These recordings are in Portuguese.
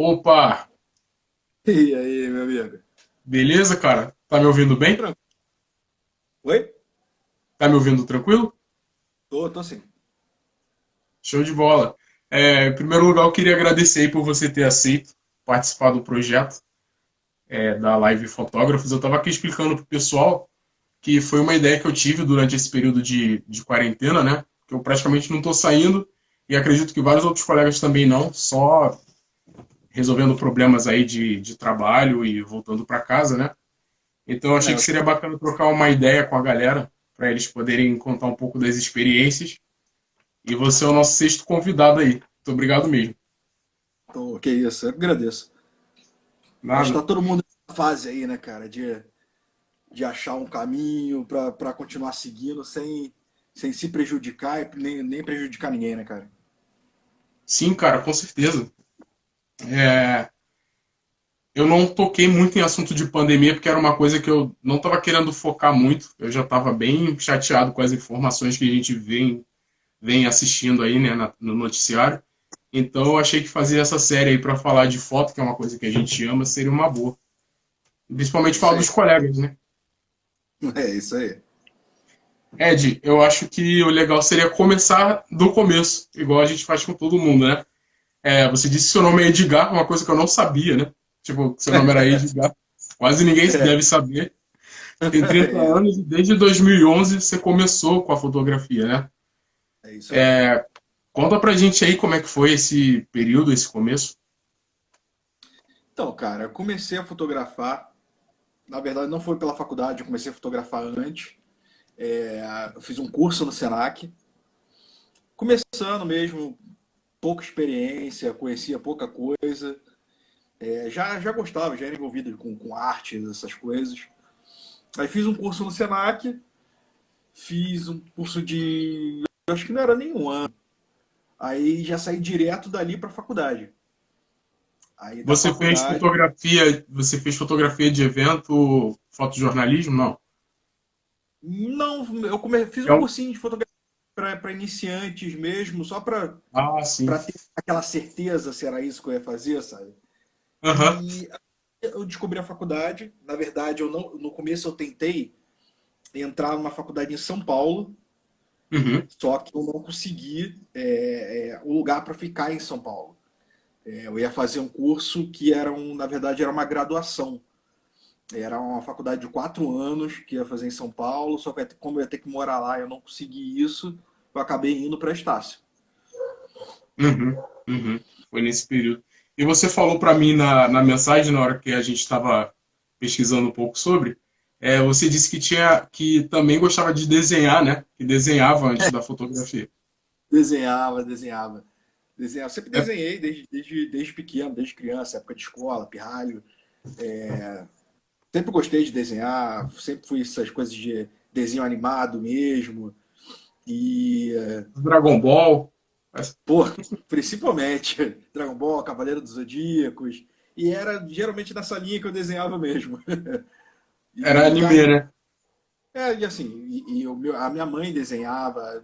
Opa, E aí, meu amigo? beleza, cara? Tá me ouvindo bem? Tranquilo. Oi? Tá me ouvindo tranquilo? Tô sim. Show de bola. Em primeiro lugar, eu queria agradecer aí por você ter aceito participar do projeto da Live Fotógrafos. Eu estava aqui explicando pro pessoal que foi uma ideia que eu tive durante esse período de quarentena, né? Que eu praticamente não estou saindo e acredito que vários outros colegas também não, só resolvendo problemas aí de trabalho e voltando para casa, né? Então eu achei É, que seria bacana trocar uma ideia com a galera, para eles poderem contar um pouco das experiências. E você é o nosso sexto convidado aí. Muito obrigado mesmo. que isso, eu agradeço. Acho que Nada. tá todo mundo nessa fase aí, né, cara, de achar um caminho pra continuar seguindo sem se prejudicar e nem prejudicar ninguém, né, cara? Sim, cara, com certeza. É, eu não toquei muito em assunto de pandemia porque era uma coisa que eu não estava querendo focar muito. Eu já estava bem chateado com as informações que a gente vem assistindo aí, né, no noticiário. Então eu achei que fazer essa série aí para falar de foto, que é uma coisa que a gente ama, seria uma boa. É Principalmente isso falar aí. dos colegas, né? É isso aí. Ed, eu acho que o legal seria começar do começo, igual a gente faz com todo mundo, né? Você disse que seu nome é Edgar, uma coisa que eu não sabia, né? Tipo, que seu nome era Edgar. Quase ninguém É, deve saber. Tem 30 é, anos e desde 2011 você começou com a fotografia, né? é isso aí. Conta pra gente aí como é que foi esse período, esse começo. Então, cara, eu comecei a fotografar. Na verdade, não foi pela faculdade, eu comecei a fotografar antes. Eu fiz um curso no Senac. Começando mesmo, pouca experiência, conhecia pouca coisa. Já gostava, já era envolvido com artes, essas coisas. Aí fiz um curso no Senac, fiz um curso de. Acho que não era nenhum ano. Aí já saí direto dali para a faculdade. Aí da faculdade. Você fez fotografia de evento, fotojornalismo? Não. Não, fiz É um um... cursinho de fotografia para iniciantes mesmo, só Ah, sim. para ter aquela certeza se era isso que eu ia fazer, sabe? Aham. E eu descobri a faculdade. Na verdade, eu não, no começo eu tentei entrar numa faculdade em São Paulo, Uhum. só que eu não consegui o lugar para ficar em São Paulo. Eu ia fazer um curso que na verdade, era uma graduação. Era uma faculdade de 4 anos que ia fazer em São Paulo, só que como eu ia ter que morar lá, eu não consegui isso, eu acabei indo para Estácio. Uhum, uhum. Foi nesse período. E você falou para mim na mensagem, na hora que a gente estava pesquisando um pouco sobre, você disse que também gostava de desenhar, né? Que desenhava antes da fotografia. Desenhava. Desenhava. Sempre É, desenhei desde pequeno, desde criança, época de escola, pirralho. Sempre gostei de desenhar, sempre fui essas coisas de desenho animado mesmo. E, Dragon Ball. pô, principalmente Dragon Ball, Cavaleiro dos Zodíacos. E era geralmente nessa linha que eu desenhava mesmo. Era E anime, daí, né? e assim, a minha mãe desenhava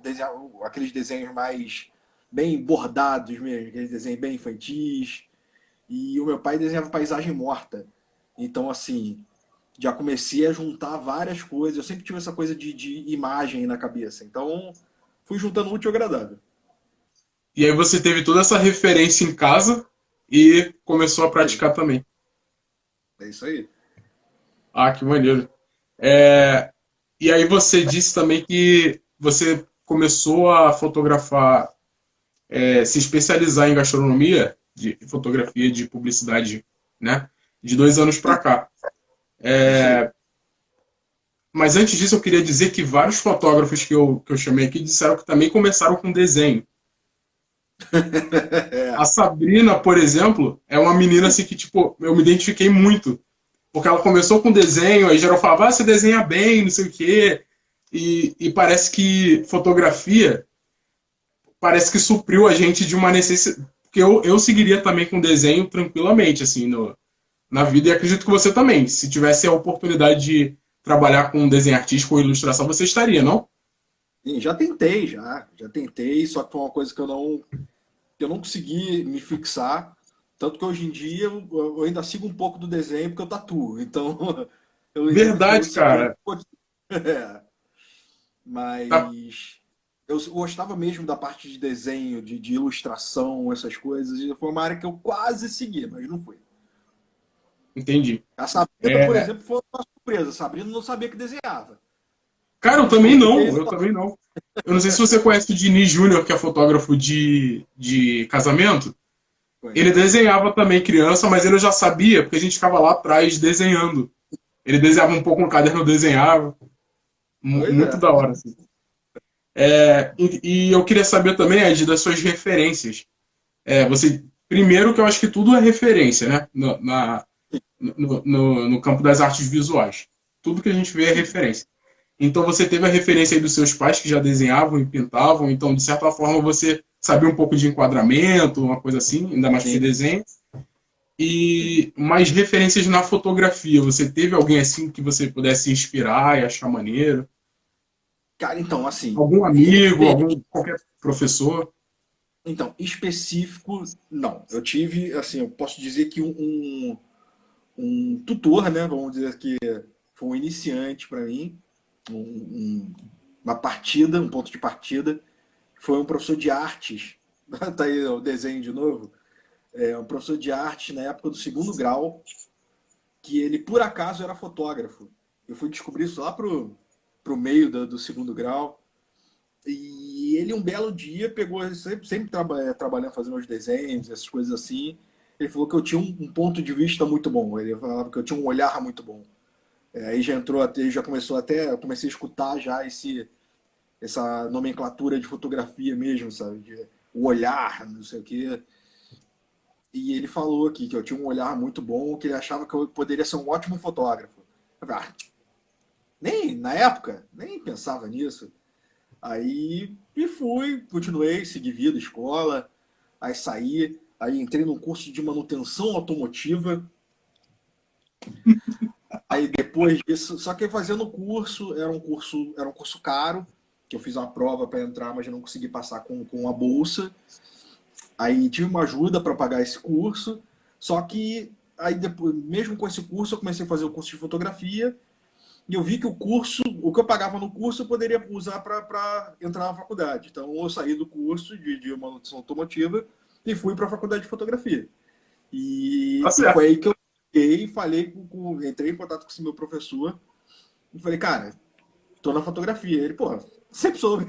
aqueles desenhos mais bem bordados mesmo, aqueles desenhos bem infantis. E o meu pai desenhava paisagem morta. Então, assim, já comecei a juntar várias coisas. Eu sempre tive essa coisa de imagem na cabeça. Então, fui juntando útil ao agradável. E aí você teve toda essa referência em casa e começou a Aí, praticar também. é isso aí. Ah, que maneiro. É, e aí você disse também que você começou a fotografar, se especializar em gastronomia, de fotografia de publicidade, né? De 2 anos para cá. É isso aí. Mas antes disso, eu queria dizer que vários fotógrafos que eu chamei aqui disseram que também começaram com desenho. A É. Sabrina, por exemplo, é uma menina assim que, tipo, eu me identifiquei muito. Porque ela começou com desenho, aí geral falava, você desenha bem, não sei o quê. E parece que fotografia parece que supriu a gente de uma necessidade. Porque eu seguiria também com desenho tranquilamente, assim, na vida, e acredito que você também. Se tivesse a oportunidade de trabalhar com desenho artístico ou ilustração, você estaria, não? Sim, já tentei, só que foi uma coisa que eu não consegui me fixar. Tanto que hoje em dia eu ainda sigo um pouco do desenho porque eu tatuo. Então eu Verdade, segui um cara. pouco. É, Tá, mas eu gostava mesmo da parte de desenho, de ilustração, essas coisas. E foi uma área que eu quase segui, mas não foi. entendi. A Sabrina, por É, exemplo, foi uma surpresa. A Sabrina não sabia que desenhava. cara, eu também Gostou que não, fez. eu também não. Eu não sei se você conhece o Diniz Júnior, que é fotógrafo de casamento. Ele Conheço. desenhava também criança, mas ele eu já sabia, porque a gente ficava lá atrás desenhando. Ele desenhava um pouco no caderno, eu desenhava. Pois Muito é. da hora, assim. E eu queria saber também, Ed, das suas referências. Você, primeiro que eu acho que tudo é referência, né? No campo das artes visuais. Tudo que a gente vê é Sim, referência. Então você teve a referência aí dos seus pais que já desenhavam e pintavam, então de certa forma você sabia um pouco de enquadramento, uma coisa assim, ainda mais porque sim, desenha. sim. E mais referências na fotografia. Você teve alguém assim que você pudesse se inspirar e achar maneiro? Cara, então, assim, Algum amigo, algum qualquer professor? então, específico, não. Eu tive, assim, eu posso dizer que um tutor, né? Vamos dizer que foi um iniciante para mim, uma partida, um ponto de partida. Foi um professor de artes. Tá aí o desenho de novo. Um professor de arte na época do segundo grau, que ele por acaso era fotógrafo. Eu fui descobrir isso lá pro meio do segundo grau. E ele, um belo dia, pegou, sempre trabalhando, fazendo os desenhos, essas coisas assim. Ele falou que eu tinha um ponto de vista muito bom. Ele falava que eu tinha um olhar muito bom. Aí já entrou até, já começou até, eu comecei a escutar já essa nomenclatura de fotografia mesmo, sabe? O olhar, não sei o quê. E ele falou aqui que eu tinha um olhar muito bom, que ele achava que eu poderia ser um ótimo fotógrafo. Eu falei, nem na época, nem pensava nisso. Aí e fui, continuei, segui vida, escola, aí saí, aí entrei num curso de manutenção automotiva. Aí depois disso, só que fazendo o curso, era um curso caro, que eu fiz uma prova para entrar, mas não consegui passar com a bolsa. Aí tive uma ajuda para pagar esse curso, só que aí depois, mesmo com esse curso, eu comecei a fazer o curso de fotografia e eu vi que o que eu pagava no curso, eu poderia usar para entrar na faculdade. Então eu saí do curso de manutenção automotiva e fui para a faculdade de fotografia. Tá E foi certo. aí que eu fiquei, falei entrei em contato com esse meu professor e falei, cara, tô na fotografia. Ele, pô, sempre soube.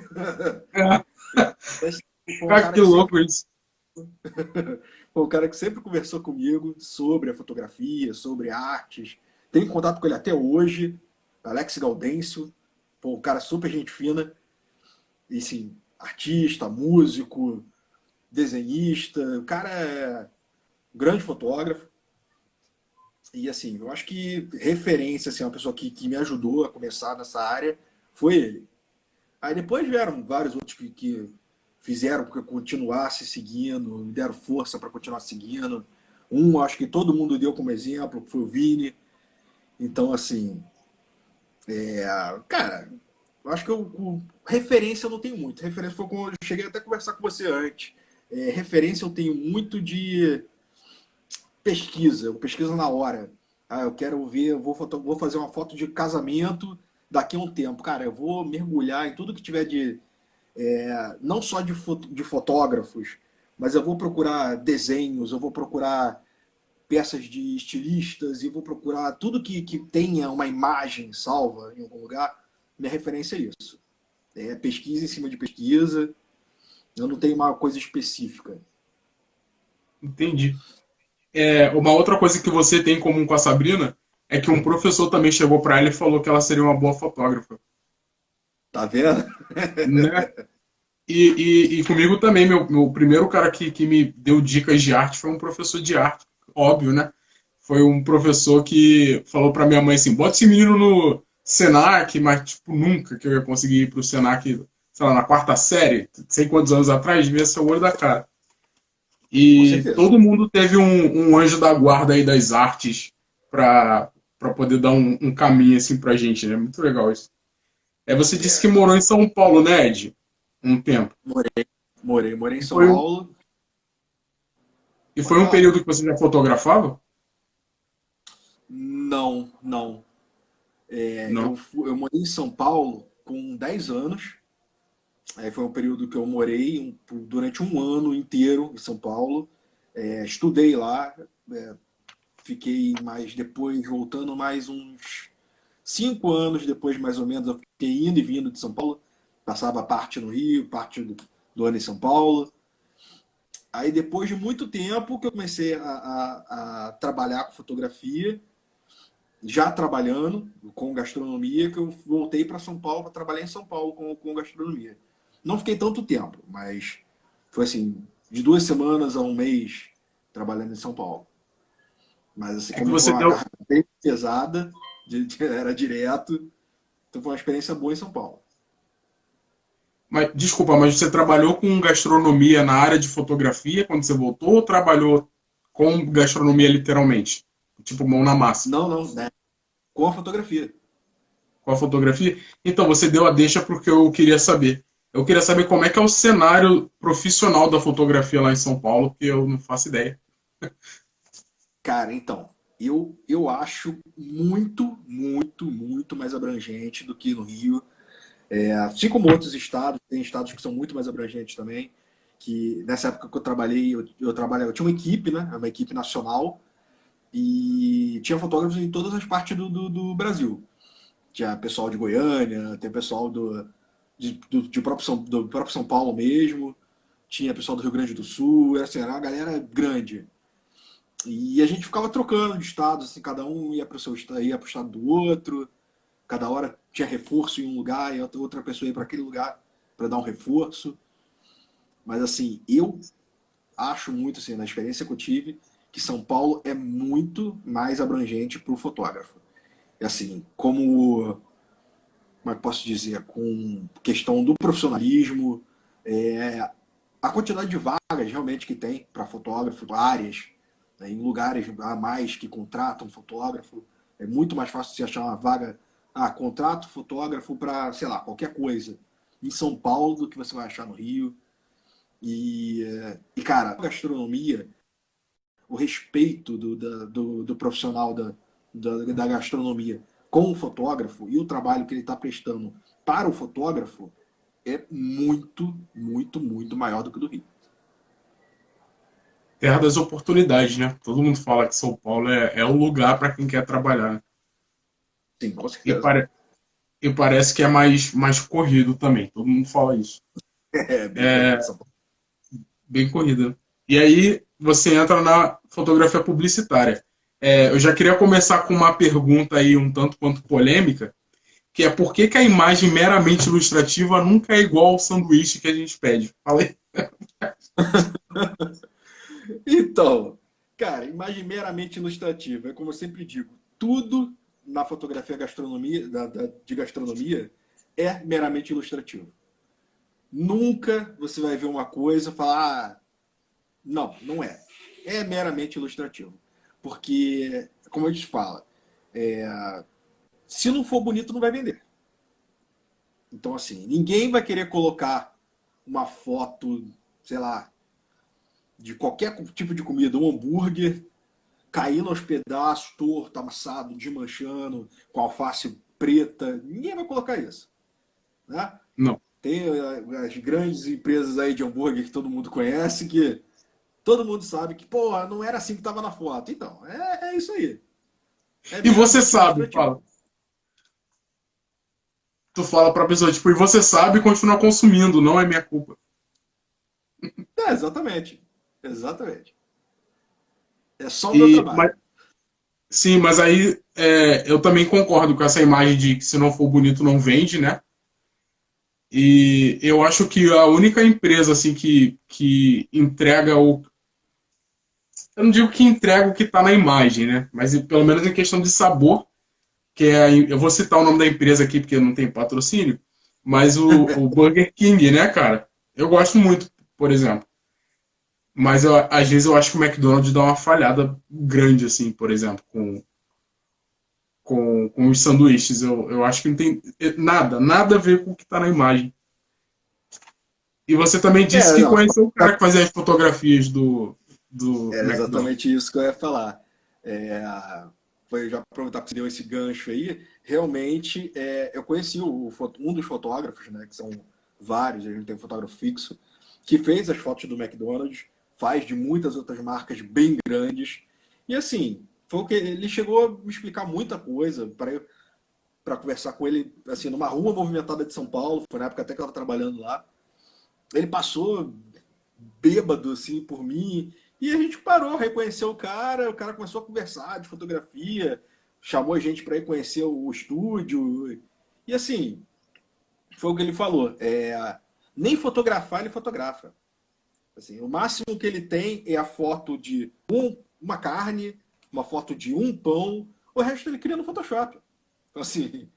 É. Foi um Cara, cara que que sempre louco isso. Foi um cara que sempre conversou comigo sobre a fotografia, sobre artes. Tenho contato com ele até hoje, Alex Gaudêncio, pô, um cara super gente fina, e sim, artista, músico, desenhista, o cara é um grande fotógrafo. E assim, eu acho que referência, assim, uma pessoa que me ajudou a começar nessa área foi ele. Aí depois vieram vários outros que fizeram que eu continuasse seguindo, me deram força para continuar seguindo. Acho que todo mundo deu como exemplo, que foi o Vini. Então, assim, cara, eu acho que referência eu não tenho muito. Referência foi como eu cheguei até a conversar com você antes. Referência eu tenho muito de pesquisa, eu pesquiso na hora. Ah, eu quero ver, vou fazer uma foto de casamento daqui a um tempo. Cara, eu vou mergulhar em tudo que tiver não só de fotógrafos, mas eu vou procurar desenhos, eu vou procurar peças de estilistas e vou procurar tudo que tenha uma imagem salva em algum lugar. Minha referência é isso. É pesquisa em cima de pesquisa. Eu não tenho uma coisa específica. Entendi. Uma outra coisa que você tem em comum com a Sabrina é que um professor também chegou para ela e falou que ela seria uma boa fotógrafa, Tá vendo? né? E comigo também, meu primeiro cara que me deu dicas de arte foi um professor de arte, óbvio, né? Foi um professor que falou para minha mãe assim: bota esse menino no Senac, mas tipo, nunca que eu ia conseguir ir pro Senac, sei lá, na quarta série, sei quantos anos atrás, devia ser o olho da cara. Com E certeza. todo mundo teve um anjo da guarda aí das artes para poder dar um caminho assim pra gente, né? Muito legal isso. Você disse que É, morou em São Paulo, né, Ed? Um tempo. morei, morei em E São foi, Paulo. E Pode foi um falar. período que você já fotografava? Não, não. Não. Eu morei em São Paulo com 10 anos. Aí foi um período que eu morei durante um ano inteiro em São Paulo. Estudei lá, é, fiquei mais depois, voltando mais uns 5 anos depois, mais ou menos, eu fiquei indo e vindo de São Paulo. Passava parte no Rio, parte do ano em São Paulo. Aí depois de muito tempo que eu comecei a trabalhar com fotografia, já trabalhando com gastronomia, que eu voltei para São Paulo para trabalhar em São Paulo com gastronomia. Não fiquei tanto tempo, mas foi assim, de 2 semanas a um mês trabalhando em São Paulo. Mas assim, É que como foi você uma deu. carga bem pesada, era direto, então foi uma experiência boa em São Paulo. Mas, desculpa, mas você trabalhou com gastronomia na área de fotografia quando você voltou ou trabalhou com gastronomia literalmente? Tipo, mão na massa, Não, não, né? Com a fotografia. com a fotografia? Então, você deu a deixa porque eu queria saber. Eu queria saber como é que é o cenário profissional da fotografia lá em São Paulo, porque eu não faço ideia. Cara, então, eu acho muito, muito, muito mais abrangente do que no Rio. Assim como outros estados, tem estados que são muito mais abrangentes também. Que nessa época que eu trabalhei, eu tinha uma equipe, né? Uma equipe nacional, e tinha fotógrafos em todas as partes do Brasil. Tinha pessoal de Goiânia, tem pessoal do próprio São Paulo mesmo, tinha pessoal do Rio Grande do Sul, era uma galera grande. E a gente ficava trocando de estados, assim, cada um ia para o seu estado, ia para o estado do outro, cada hora tinha reforço em um lugar e outra pessoa ia para aquele lugar para dar um reforço. Mas assim, eu acho muito, assim, na experiência que eu tive, que São Paulo é muito mais abrangente para o fotógrafo. E assim, como é que posso dizer, com questão do profissionalismo, é, a quantidade de vagas realmente que tem para fotógrafo, áreas, né, em lugares a mais que contratam fotógrafo, é muito mais fácil você achar uma vaga, contrato fotógrafo para, sei lá, qualquer coisa, em São Paulo do que você vai achar no Rio. E cara, a gastronomia, o respeito do profissional da gastronomia com o fotógrafo e o trabalho que ele está prestando para o fotógrafo é muito, muito, muito maior do que o do Rio. Terra das oportunidades, né? Todo mundo fala que São Paulo é o lugar para quem quer trabalhar, né? Sim, com E, certeza. pare- e parece que é mais corrido também. Todo mundo fala isso. É bem corrido São Paulo. Bem corrida. E aí você entra na fotografia publicitária. Eu já queria começar com uma pergunta aí um tanto quanto polêmica, que é por que, que a imagem meramente ilustrativa nunca é igual ao sanduíche que a gente pede? Falei. Então, cara, imagem meramente ilustrativa. É como eu sempre digo, tudo na fotografia gastronomia, de gastronomia é meramente ilustrativo. Nunca você vai ver uma coisa e falar, não, não é. É meramente ilustrativo. Porque, como a gente fala, se não for bonito, não vai vender. Então, assim, ninguém vai querer colocar uma foto, sei lá, de qualquer tipo de comida, um hambúrguer, caindo aos pedaços, torto, amassado, desmanchando, com alface preta. Ninguém vai colocar isso. Né? Não. Tem as grandes empresas aí de hambúrguer que todo mundo conhece, que todo mundo sabe que, pô, não era assim que estava na foto. Então, é isso aí. É E você meramente sabe, ilustrativo. fala. Tu fala pra pessoa, tipo, e você sabe e continua consumindo, não é minha culpa. Exatamente. Exatamente. É só o meu E, trabalho. mas, sim, mas aí eu também concordo com essa imagem de que se não for bonito não vende, né? E eu acho que a única empresa assim que entrega o. Eu não digo que entrega o que está na imagem, né? Mas pelo menos em questão de sabor, que é. Eu vou citar o nome da empresa aqui porque não tem patrocínio, mas o Burger King, né, cara? Eu gosto muito, por exemplo. Mas às vezes eu acho que o McDonald's dá uma falhada grande, assim, por exemplo, com os sanduíches. Eu acho que não tem nada a ver com o que está na imagem. E você também disse que Não. conheceu o cara que fazia as fotografias do. do Era McDonald's. exatamente isso que eu ia falar. É, foi já aproveitar que você deu esse gancho aí. Realmente, eu conheci um dos fotógrafos, né, que são vários, a gente tem um fotógrafo fixo, que fez as fotos do McDonald's, faz de muitas outras marcas bem grandes. E assim, foi o que ele chegou a me explicar muita coisa para conversar com ele assim numa rua movimentada de São Paulo, foi na época até que eu estava trabalhando lá. Ele passou bêbado assim por mim e a gente parou, reconheceu o cara começou a conversar de fotografia, chamou a gente para ir conhecer o estúdio. E assim, foi o que ele falou, nem fotografar ele fotografa. Assim, o máximo que ele tem é a foto de uma carne, uma foto de um pão, o resto ele cria no Photoshop. Então, assim,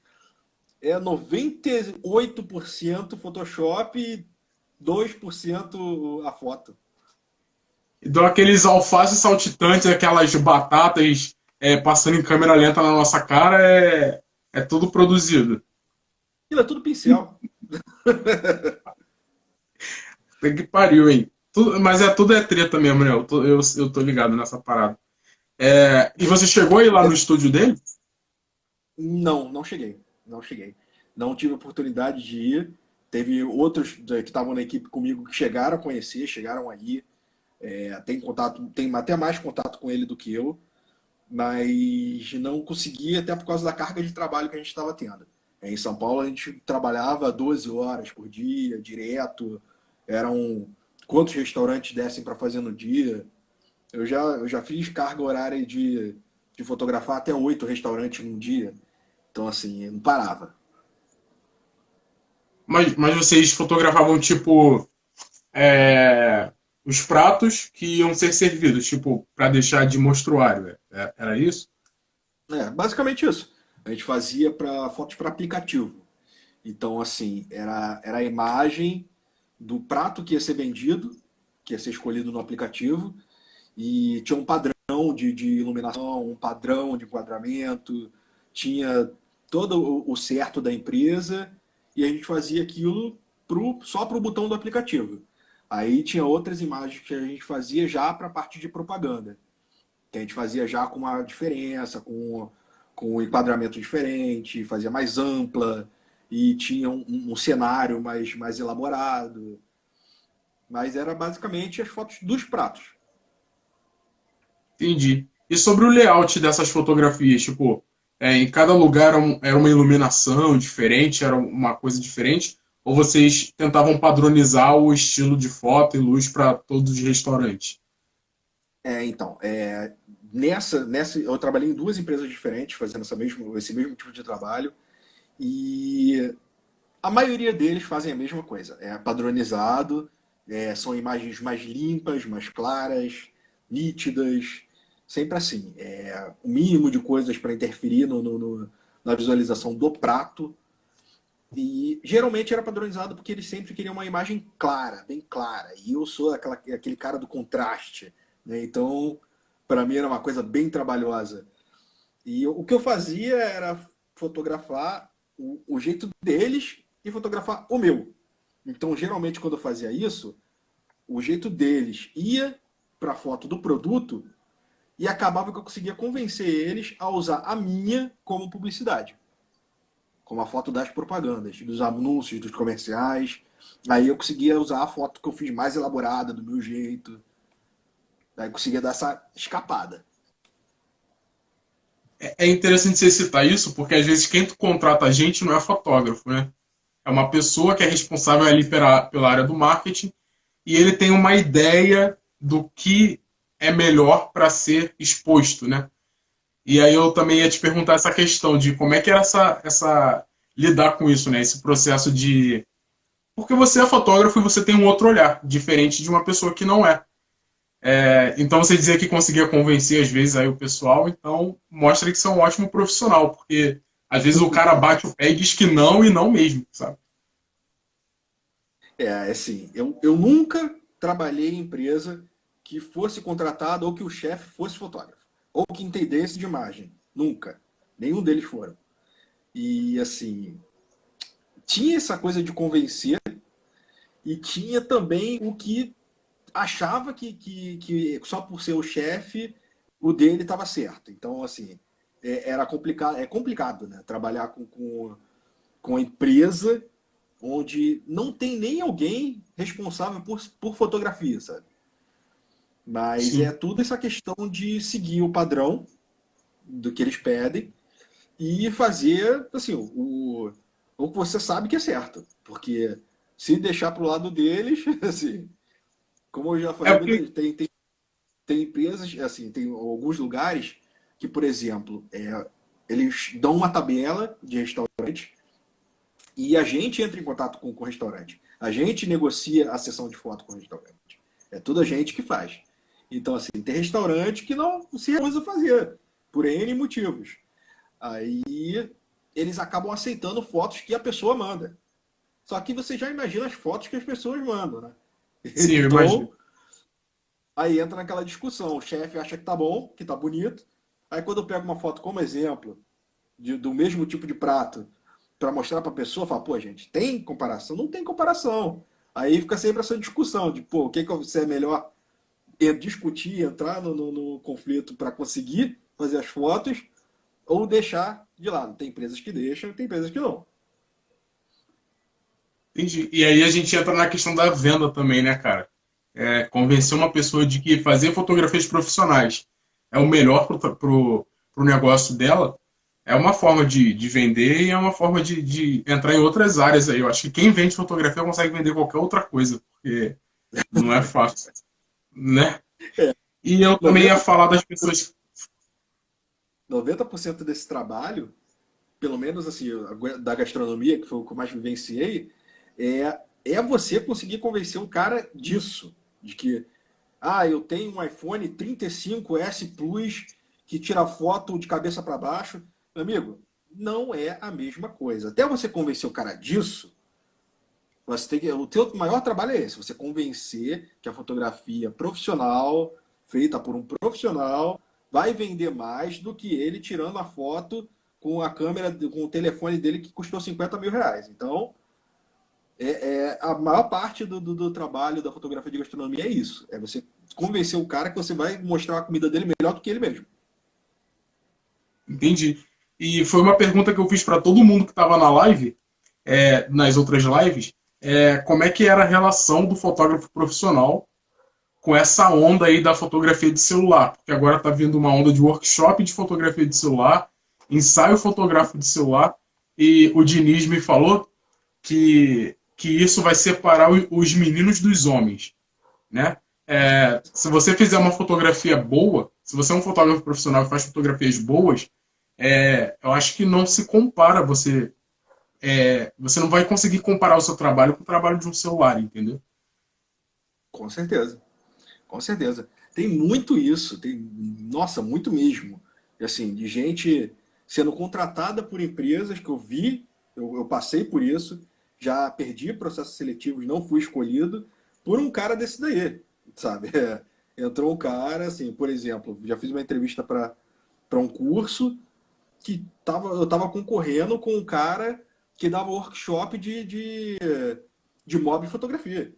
é 98% Photoshop e 2% a foto. E deu aqueles alfaces saltitantes, aquelas batatas passando em câmera lenta na nossa cara, é tudo produzido. Aquilo é tudo pincel. Tem que pariu, hein? Mas tudo é treta mesmo, né? Eu tô ligado nessa parada. E você chegou aí lá no estúdio dele? Não, não cheguei. Não cheguei. Não tive oportunidade de ir. Teve outros que estavam na equipe comigo que chegaram a conhecer, chegaram aí. Tem contato, tem até mais contato com ele do que eu, mas não consegui até por causa da carga de trabalho que a gente estava tendo. Em São Paulo a gente trabalhava 12 horas por dia, direto. Eram quantos restaurantes dessem para fazer no dia. Eu já fiz carga horária de fotografar até 8 restaurantes num dia. Então, assim, não parava. Mas vocês fotografavam, tipo, é, os pratos que iam ser servidos, tipo, para deixar de monstruário. Era isso? Basicamente isso. A gente fazia para fotos para aplicativo. Então, assim, era a imagem do prato que ia ser vendido, que ia ser escolhido no aplicativo, e tinha um padrão de iluminação, um padrão de enquadramento, tinha todo o certo da empresa, e a gente fazia aquilo só para o botão do aplicativo. Aí tinha outras imagens que a gente fazia já para a parte de propaganda, que a gente fazia já com uma diferença, com um enquadramento diferente, fazia mais ampla, e tinha um cenário mais elaborado. Mas era basicamente as fotos dos pratos. Entendi. E sobre o layout dessas fotografias, tipo, em cada lugar era uma iluminação diferente, era uma coisa diferente? Ou vocês tentavam padronizar o estilo de foto e luz para todos os restaurantes? Então, nessa eu trabalhei em duas empresas diferentes fazendo esse mesmo tipo de trabalho e a maioria deles fazem a mesma coisa. É padronizado, são imagens mais limpas, mais claras, nítidas, sempre assim. O mínimo de coisas para interferir na visualização do prato. E geralmente era padronizado porque eles sempre queriam uma imagem clara, bem clara. E eu sou aquele cara do contraste, né? Então, para mim era uma coisa bem trabalhosa. E o que eu fazia era fotografar o jeito deles e fotografar o meu. Então, geralmente, quando eu fazia isso, o jeito deles ia para a foto do produto e acabava que eu conseguia convencer eles a usar a minha como publicidade. Como a foto das propagandas, dos anúncios, dos comerciais. Aí eu conseguia usar a foto que eu fiz mais elaborada, do meu jeito. Aí eu conseguia dar essa escapada. É interessante você citar isso, porque às vezes quem contrata a gente não é fotógrafo, né? É uma pessoa que é responsável ali pela área do marketing e ele tem uma ideia do que é melhor para ser exposto, né? E aí eu também ia te perguntar essa questão de como é que era essa lidar com isso, né? Esse processo de porque você é fotógrafo e você tem um outro olhar diferente de uma pessoa que não é. Então você dizia que conseguia convencer às vezes aí o pessoal, então mostra que você é um ótimo profissional, porque às vezes o cara bate o pé e diz que não e não mesmo, sabe? Assim, eu nunca trabalhei em empresa que fosse contratada ou que o chefe fosse fotógrafo. Ou que entendesse de imagem. Nunca. Nenhum deles foram. E, assim, tinha essa coisa de convencer e tinha também o que achava que só por ser o chefe, o dele estava certo. Então, assim, era complicado, é complicado, né? Trabalhar com a empresa onde não tem nem alguém responsável por fotografia, sabe? Mas é Sim. tudo essa questão de seguir o padrão do que eles pedem e fazer assim, o que você sabe que é certo. Porque se deixar pro lado deles, assim, como eu já É falei, porque, tem empresas, assim, tem alguns lugares que, por exemplo, eles dão uma tabela de restaurante e a gente entra em contato com o restaurante. A gente negocia a sessão de foto com o restaurante. É tudo a gente que faz. Então, assim, tem restaurante que não se recusa a fazer, por N motivos. Aí eles acabam aceitando fotos que a pessoa manda. Só que você já imagina as fotos que as pessoas mandam, né? sim, eu imagino. Então, aí entra naquela discussão. O chefe acha que tá bom, que tá bonito. Aí quando eu pego uma foto como exemplo, do mesmo tipo de prato, para mostrar para a pessoa, fala, pô, gente, tem comparação? Não tem comparação. Aí fica sempre essa discussão de, pô, o que você é melhor discutir, entrar no conflito para conseguir fazer as fotos ou deixar de lado. Tem empresas que deixam, tem empresas que não. Entendi. E aí a gente entra na questão da venda também, né, cara? Convencer uma pessoa de que fazer fotografias profissionais é o melhor pro negócio dela é uma forma de vender e é uma forma de entrar em outras áreas aí. Eu acho que quem vende fotografia consegue vender qualquer outra coisa, porque não é fácil, né? É, E eu também ia 90, falar das pessoas. 90% desse trabalho, pelo menos assim, da gastronomia, que foi o que eu mais vivenciei, é você conseguir convencer um cara disso. De que, eu tenho um iPhone 35S Plus que tira foto de cabeça para baixo. Meu amigo, não é a mesma coisa. Até você convencer o cara disso, o teu maior trabalho é esse, você convencer que a fotografia profissional, feita por um profissional, vai vender mais do que ele tirando a foto com a câmera, com o telefone dele que custou R$ 50.000. Então, a maior parte do trabalho da fotografia de gastronomia é isso. É você convencer o cara que você vai mostrar a comida dele melhor do que ele mesmo. Entendi. E foi uma pergunta que eu fiz para todo mundo que estava na live, nas outras lives, como é que era a relação do fotógrafo profissional com essa onda aí da fotografia de celular, porque agora está vindo uma onda de workshop de fotografia de celular, ensaio fotográfico de celular, e o Diniz me falou que isso vai separar os meninos dos homens, né? Se você fizer uma fotografia boa, se você é um fotógrafo profissional e faz fotografias boas, eu acho que não se compara você não vai conseguir comparar o seu trabalho com o trabalho de um celular, entendeu? Com certeza. Com certeza. Tem muito isso, nossa, muito mesmo. E, assim, de gente sendo contratada por empresas que eu vi, eu passei por isso, já perdi processos seletivos, não fui escolhido por um cara desse daí, sabe? Entrou um cara, assim, por exemplo, já fiz uma entrevista para um curso que eu estava concorrendo com um cara que dava workshop de mob fotografia,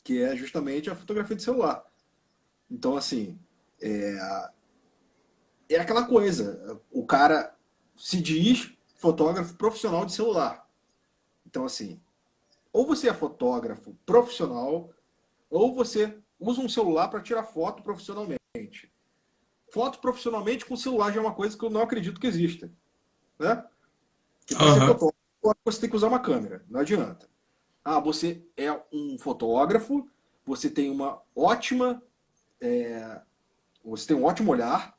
que é justamente a fotografia de celular. Então, assim, é aquela coisa. O cara se diz fotógrafo profissional de celular. Então, assim, ou você é fotógrafo profissional, ou você usa um celular para tirar foto profissionalmente. Foto profissionalmente com celular já é uma coisa que eu não acredito que exista. Né? Porque para ser Aham. fotógrafo, você tem que usar uma câmera. Não adianta. Você é um fotógrafo, você tem uma ótima. Você tem um ótimo olhar,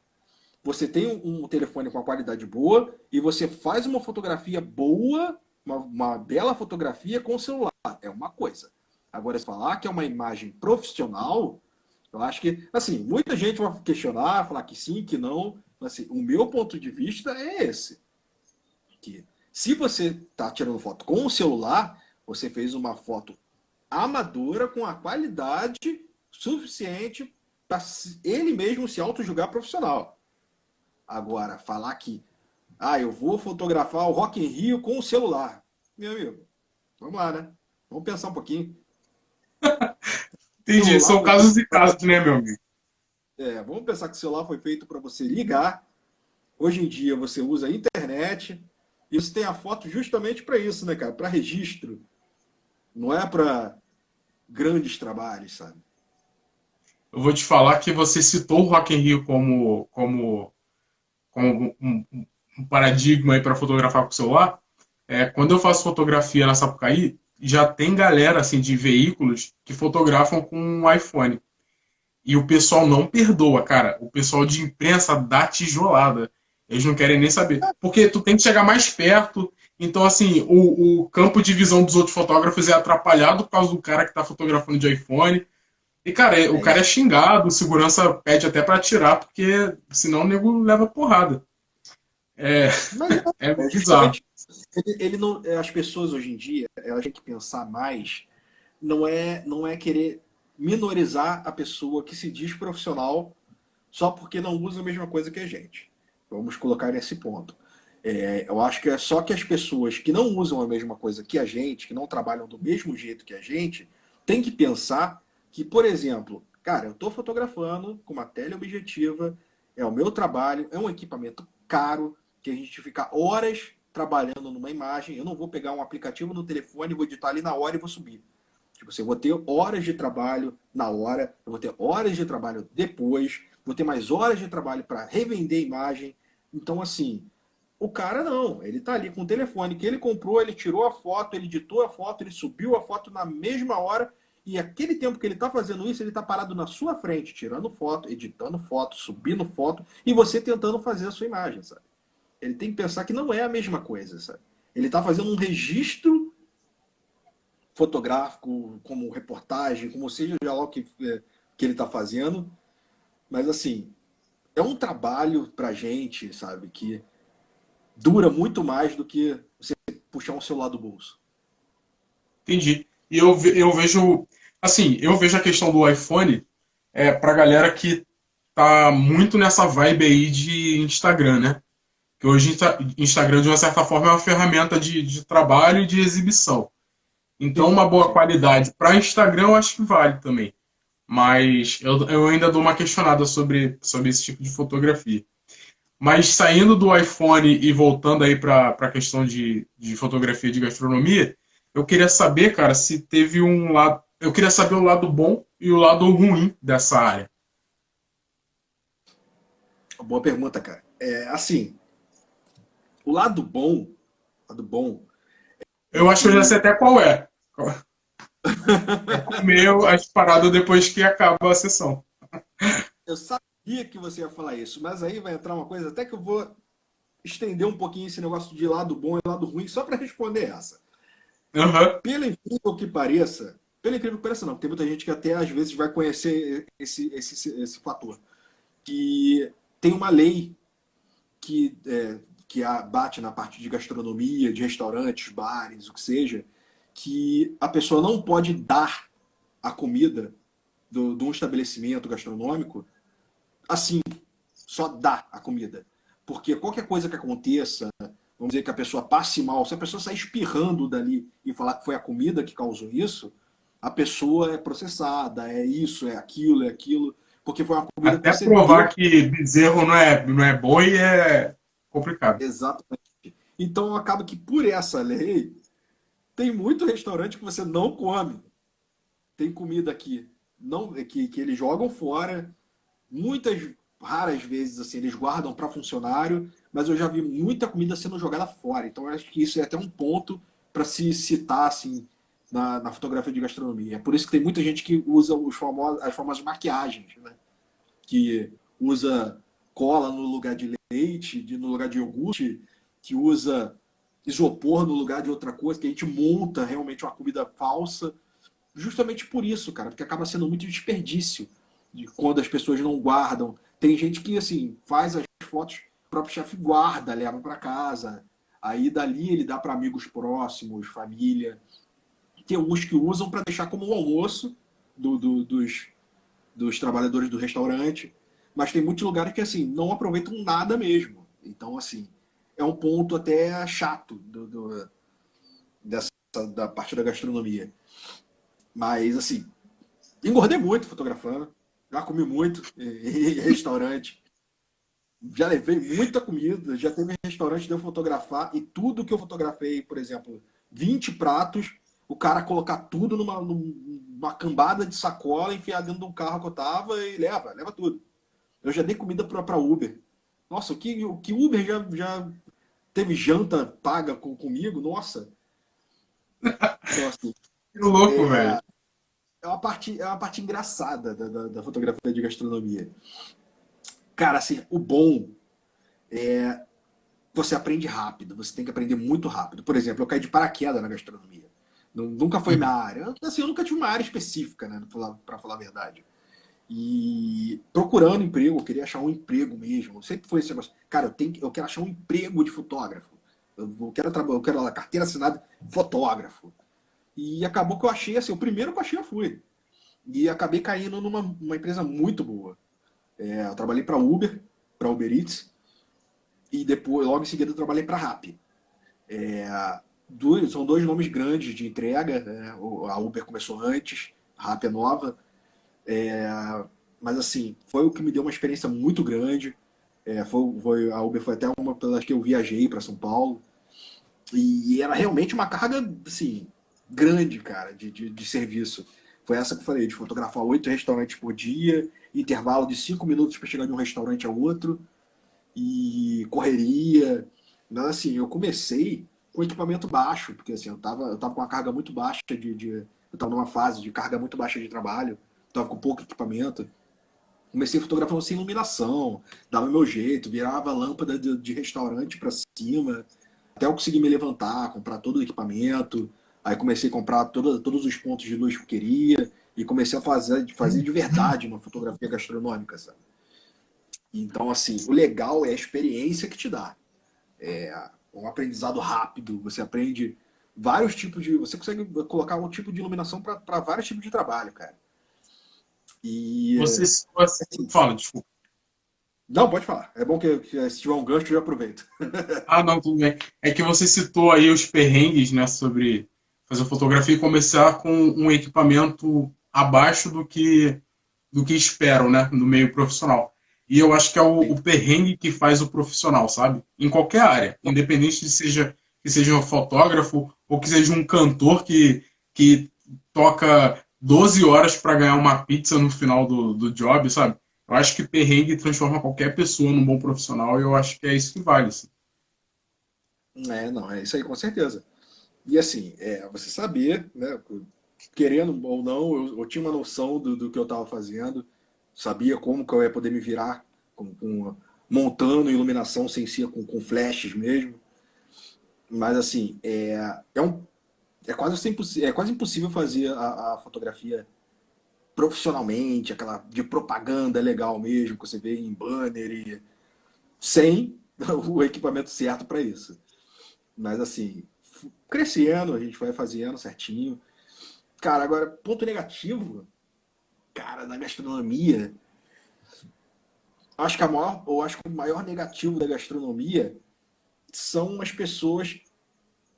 você tem um telefone com uma qualidade boa e você faz uma fotografia boa, uma bela fotografia com o celular. É uma coisa. Agora, se falar que é uma imagem profissional, eu acho que, assim, muita gente vai questionar, falar que sim, que não. Mas, assim, o meu ponto de vista é esse. Que se você está tirando foto com o celular, você fez uma foto amadora com a qualidade suficiente para ele mesmo se auto-julgar profissional. Agora, falar que eu vou fotografar o Rock in Rio com o celular. Meu amigo, vamos lá, né? Vamos pensar um pouquinho. O Entendi. celular São foi feito casos e casos, né, meu amigo? vamos pensar que o celular foi feito para você ligar. Hoje em dia você usa a internet e você tem a foto justamente para isso, né, cara? Para registro. Não é para grandes trabalhos, sabe? Eu vou te falar que você citou o Rock in Rio como um paradigma aí para fotografar com o celular. Quando eu faço fotografia na Sapucaí, já tem galera assim de veículos que fotografam com um iPhone. E o pessoal não perdoa, cara. O pessoal de imprensa dá tijolada. Eles não querem nem saber. Porque tu tem que chegar mais perto. Então, assim, o campo de visão dos outros fotógrafos é atrapalhado por causa do cara que tá fotografando de iPhone. E, cara, o É cara é isso. xingado, o segurança pede até pra tirar, porque senão o nego leva porrada. É, Mas é bizarro. justamente ele não, as pessoas hoje em dia, elas têm que pensar mais, não é querer minorizar a pessoa que se diz profissional só porque não usa a mesma coisa que a gente. Vamos colocar nesse ponto. Eu acho que é só que as pessoas que não usam a mesma coisa que a gente, que não trabalham do mesmo jeito que a gente, têm que pensar que, por exemplo, cara, eu estou fotografando com uma teleobjetiva, é o meu trabalho, é um equipamento caro, que a gente fica horas trabalhando numa imagem. Eu não vou pegar um aplicativo no telefone, vou editar ali na hora e vou subir. Tipo assim, eu vou ter horas de trabalho na hora, eu vou ter horas de trabalho depois, vou ter mais horas de trabalho para revender a imagem. Então, assim, o cara não, ele tá ali com o telefone que ele comprou, ele tirou a foto, ele editou a foto, ele subiu a foto na mesma hora, e aquele tempo que ele tá fazendo isso, ele tá parado na sua frente, tirando foto, editando foto, subindo foto, e você tentando fazer a sua imagem, sabe? Ele tem que pensar que não é a mesma coisa, sabe? Ele tá fazendo um registro fotográfico, como reportagem, como seja lá o que ele está fazendo. Mas, assim, é um trabalho pra gente, sabe, que dura muito mais do que você puxar um celular do bolso. Entendi. E eu vejo, assim, eu vejo a questão do iPhone pra galera que tá muito nessa vibe aí de Instagram, né? Que hoje Instagram, de uma certa forma, é uma ferramenta de trabalho e de exibição. Então, Sim, uma boa sim. qualidade para Instagram eu acho que vale também. Mas eu ainda dou uma questionada sobre esse tipo de fotografia. Mas saindo do iPhone e voltando aí para a questão de fotografia de gastronomia, eu queria saber, cara, se teve um lado. Eu queria saber o lado bom e o lado ruim dessa área. Boa pergunta, cara. Assim, o lado bom é Eu acho que eu já que sei até qual é. É comer as paradas depois que acaba a sessão. eu sabia que você ia falar isso, mas aí vai entrar uma coisa até que eu vou estender um pouquinho esse negócio de lado bom e lado ruim só para responder essa. Aham. Pelo incrível que pareça não, tem muita gente que até às vezes vai conhecer esse fator, que tem uma lei que bate na parte de gastronomia, de restaurantes, bares, o que seja, que a pessoa não pode dar a comida de um estabelecimento gastronômico assim, só dar a comida. Porque qualquer coisa que aconteça, vamos dizer que a pessoa passe mal, se a pessoa sair espirrando dali e falar que foi a comida que causou isso, a pessoa é processada, é isso, é aquilo, porque foi uma comida que Até você deu. provar que bezerro não é boi é complicado. Exatamente. Então acaba que por essa lei, tem muito restaurante que você não come. Tem comida que não que eles jogam fora, muitas raras vezes assim eles guardam para funcionário, mas eu já vi muita comida sendo jogada fora. Então eu acho que isso é até um ponto para se citar assim na fotografia de gastronomia. É por isso que tem muita gente que usa as famosas maquiagens, né? Que usa cola no lugar de leite, no lugar de iogurte, que usa isopor no lugar de outra coisa, que a gente monta realmente uma comida falsa, justamente por isso, cara, porque acaba sendo muito desperdício de quando as pessoas não guardam. Tem gente que, assim, faz as fotos, o próprio chefe guarda, leva para casa, aí dali ele dá para amigos próximos, família. Tem alguns que usam para deixar como um almoço dos trabalhadores do restaurante, mas tem muitos lugares que, assim, não aproveitam nada mesmo. Então, assim, é um ponto até chato dessa, da parte da gastronomia. Mas, assim, Engordei muito fotografando. Já comi muito em restaurante. Já levei muita comida. Já teve restaurante de eu fotografar e tudo que eu fotografei, por exemplo, 20 pratos, o cara colocar tudo numa cambada de sacola, enfiar dentro de um carro que eu tava e leva tudo. Eu já dei comida pra Uber. Nossa, o que Uber já teve janta paga comigo? Nossa. Então, assim, Que louco, velho. é uma parte engraçada da fotografia de gastronomia. Cara, assim, o bom, você aprende rápido, você tem que aprender muito rápido. Por exemplo, eu caí de paraquedas na gastronomia. Nunca foi minha Uhum. área. Assim, eu nunca tive uma área específica, né, pra falar a verdade. E procurando emprego, eu queria achar um emprego mesmo. Sempre foi esse negócio. Cara, eu quero achar um emprego de fotógrafo. Eu quero a carteira assinada fotógrafo. E acabou que eu achei, assim, o primeiro que eu achei eu fui. E acabei caindo numa empresa muito boa. Eu trabalhei para Uber Eats, e depois, logo em seguida, eu trabalhei para Rappi. São dois nomes grandes de entrega, né? A Uber começou antes, a Rappi é nova. Mas assim, foi o que me deu uma experiência muito grande. A Uber foi até uma pelas que eu viajei para São Paulo. E era realmente uma carga, assim, grande, cara, de serviço. Foi essa que eu falei, de fotografar 8 restaurantes por dia, intervalo de 5 minutos para chegar de um restaurante a outro, e correria. Mas assim, eu comecei com equipamento baixo, porque assim, eu tava com uma carga muito baixa eu tava numa fase de carga muito baixa de trabalho, tava com pouco equipamento. Comecei fotografando sem iluminação, dava meu jeito, virava lâmpada de restaurante para cima, até eu conseguir me levantar, comprar todo o equipamento. Aí comecei a comprar todos os pontos de luz que eu queria e comecei a fazer de verdade uma fotografia gastronômica, sabe? Então, assim, o legal é a experiência que te dá. Um aprendizado rápido, você aprende vários tipos de. Você consegue colocar um tipo de iluminação para vários tipos de trabalho, cara. E. Você citou Assim, fala, desculpa. não, pode falar. É bom que se tiver um gancho, eu aproveito. Ah, não, tudo bem. É que você citou aí os perrengues, né, sobre fazer fotografia e começar com um equipamento abaixo do que esperam, né, no meio profissional. E eu acho que é o perrengue que faz o profissional, sabe? Em qualquer área, independente de que seja um fotógrafo ou que seja um cantor que toca 12 horas para ganhar uma pizza no final do job, sabe? Eu acho que perrengue transforma qualquer pessoa num bom profissional e eu acho que é isso que vale. Assim. Não, é isso aí, com certeza. E assim, você saber, né, querendo ou não, eu tinha uma noção do que eu estava fazendo, sabia como que eu ia poder me virar montando iluminação sem ser com flashes mesmo. Mas assim, é quase impossível fazer a fotografia profissionalmente, aquela de propaganda legal mesmo, que você vê em banner, sem o equipamento certo para isso. Mas assim, crescendo, a gente vai fazendo certinho. Cara, agora, ponto negativo, cara, na gastronomia, acho que o maior negativo da gastronomia são as pessoas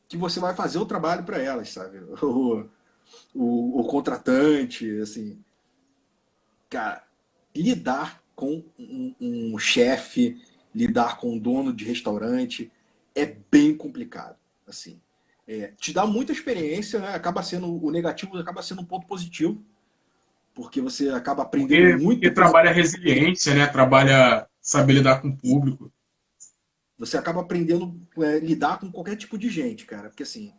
que você vai fazer o trabalho para elas, sabe? O contratante, assim, cara, lidar com um chefe, lidar com um dono de restaurante é bem complicado, assim. Te dá muita experiência, né? O negativo acaba sendo um ponto positivo, porque você acaba aprendendo Porque muito, por trabalha exemplo, resiliência, né? Trabalha saber lidar com o público. você acaba aprendendo lidar com qualquer tipo de gente, cara, porque assim,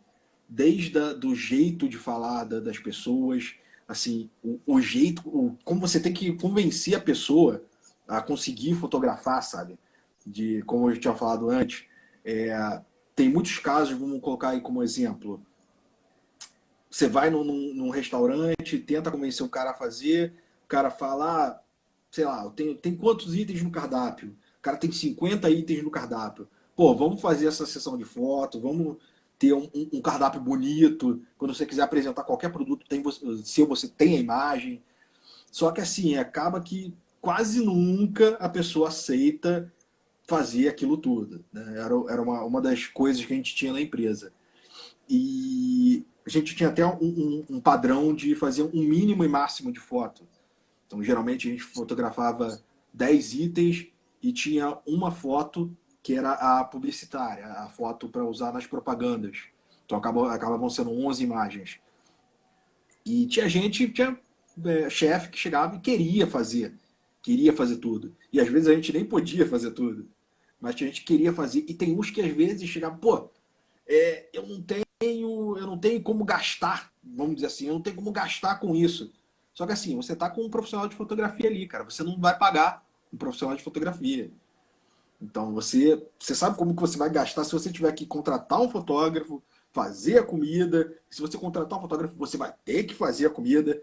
desde do jeito de falar das pessoas, assim, o jeito, como você tem que convencer a pessoa a conseguir fotografar, sabe? Como eu tinha falado antes, tem muitos casos, vamos colocar aí como exemplo, você vai num restaurante, tenta convencer o cara a fazer, o cara fala, sei lá, tem quantos itens no cardápio? O cara tem 50 itens no cardápio. Pô, vamos fazer essa sessão de foto, vamos ter um cardápio bonito. Quando você quiser apresentar qualquer produto, se você tem a imagem. Só que assim, acaba que quase nunca a pessoa aceita fazer aquilo tudo. Né? Era uma das coisas que a gente tinha na empresa. E a gente tinha até um padrão de fazer um mínimo e máximo de foto. Então, geralmente, a gente fotografava 10 itens e tinha uma foto que era a publicitária, a foto para usar nas propagandas. Então, acabavam sendo 11 imagens. E tinha chefe que chegava e queria fazer tudo. E às vezes a gente nem podia fazer tudo, mas tinha gente que queria fazer. E tem uns que às vezes chegavam, pô, eu não tenho como gastar, vamos dizer assim, eu não tenho como gastar com isso. Só que assim, você tá com um profissional de fotografia ali, cara, você não vai pagar um profissional de fotografia. Então você sabe como que você vai gastar se você tiver que contratar um fotógrafo, fazer a comida. Se você contratar um fotógrafo, você vai ter que fazer a comida.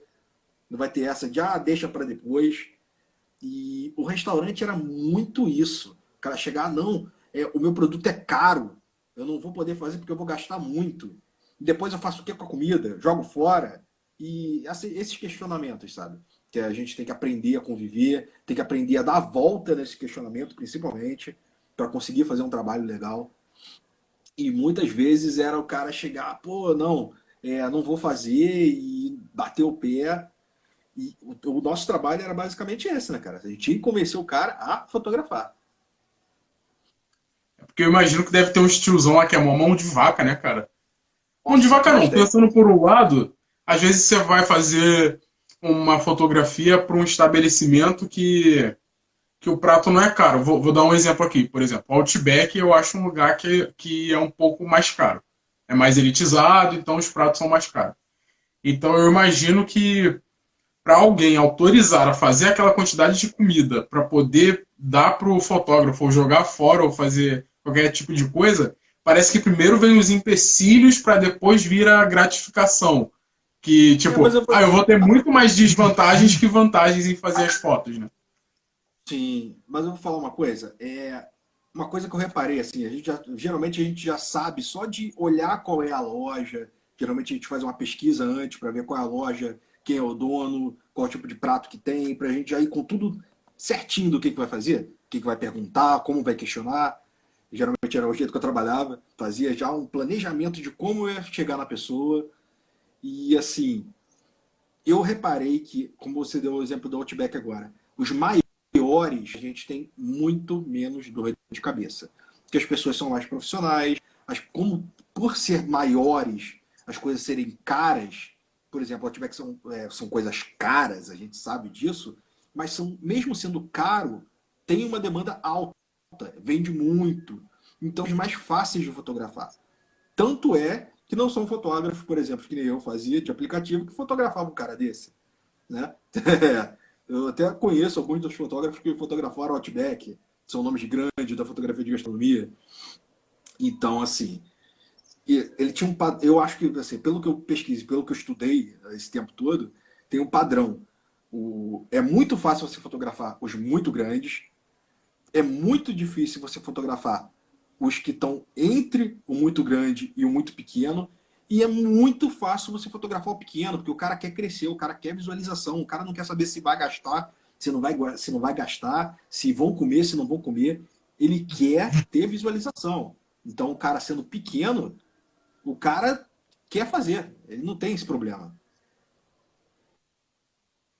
Não vai ter essa de, deixa para depois. E o restaurante era muito isso. O cara chegar, não, o meu produto é caro. Eu não vou poder fazer porque eu vou gastar muito. E depois eu faço o que com a comida? Jogo fora. E assim, esses questionamentos, sabe? Que a gente tem que aprender a conviver, tem que aprender a dar a volta nesse questionamento, principalmente, para conseguir fazer um trabalho legal. E muitas vezes era o cara chegar, pô, não, não vou fazer e bater o pé. E o nosso trabalho era basicamente esse, né, cara? A gente tinha que convencer o cara a fotografar. Porque eu imagino que deve ter um tiozão lá que é uma mão de vaca, né, cara? Mão de Nossa, vaca mas não, tem. pensando por um lado, às vezes você vai fazer uma fotografia para um estabelecimento que o prato não é caro. Vou dar um exemplo aqui, por exemplo, o Outback eu acho um lugar que é um pouco mais caro. É mais elitizado, então os pratos são mais caros. Então eu imagino que para alguém autorizar a fazer aquela quantidade de comida para poder dar para o fotógrafo ou jogar fora ou fazer qualquer tipo de coisa, parece que primeiro vem os empecilhos para depois vir a gratificação. Que, Mas tipo, eu vou. eu vou ter muito mais desvantagens que vantagens em fazer as fotos, né? Sim, mas eu vou falar uma coisa. Uma coisa que eu reparei, assim, geralmente a gente já sabe só de olhar qual é a loja. Geralmente a gente faz uma pesquisa antes para ver qual é a loja, quem é o dono, qual é o tipo de prato que tem, para a gente já ir com tudo certinho do que vai fazer, o que vai perguntar, como vai questionar. Geralmente era o jeito que eu trabalhava, fazia já um planejamento de como eu ia chegar na pessoa. E assim, eu reparei que, como você deu o exemplo do Outback agora, os maiores a gente tem muito menos dor de cabeça. Porque as pessoas são mais profissionais, como por ser maiores, as coisas serem caras, por exemplo, Outback são coisas caras, a gente sabe disso, mas mesmo sendo caro, tem uma demanda alta, vende muito. Então, é mais fáceis de fotografar. Tanto é que não são fotógrafos, por exemplo, que nem eu fazia de aplicativo, que fotografava um cara desse. Né? Eu até conheço alguns dos fotógrafos que fotografaram Outback, são nomes grandes da fotografia de gastronomia. Então, assim, ele tinha eu acho que, assim, pelo que eu pesquisei, pelo que eu estudei esse tempo todo, tem um padrão. É muito fácil você fotografar os muito grandes, é muito difícil você fotografar os que estão entre o muito grande e o muito pequeno. E é muito fácil você fotografar o pequeno, porque o cara quer crescer, o cara quer visualização, o cara não quer saber se vai gastar, se não vai gastar, se vão comer, se não vão comer. Ele quer ter visualização. Então, o cara sendo pequeno, o cara quer fazer. Ele não tem esse problema.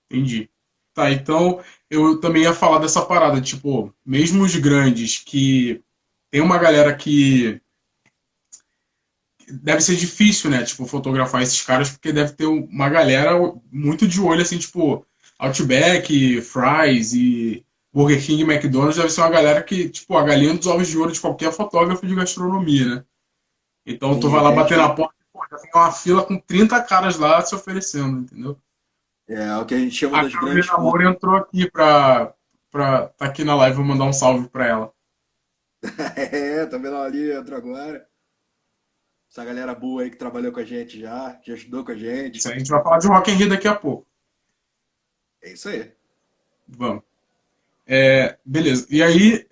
Entendi. Tá, então eu também ia falar dessa parada, tipo, mesmo os grandes que tem uma galera que deve ser difícil, né? Tipo, fotografar esses caras, porque deve ter uma galera muito de olho, assim, tipo, Outback, Fry's e Burger King, McDonald's, deve ser uma galera que, tipo, a galinha dos ovos de ouro de qualquer fotógrafo de gastronomia, né? Então tu vai Sim, lá tem bater na gente. porta, pô, já tem uma fila com 30 caras lá se oferecendo, entendeu? É o que a gente chama A das grandes Carolina formas. Moura entrou aqui tá aqui na live, vou mandar um salve pra ela. Tá vendo ali, entra agora. Essa galera boa aí que trabalhou com a gente já estudou com a Isso gente. aí, a gente vai falar de Rock in Rio daqui a pouco. É isso aí. Vamos. Beleza. E aí,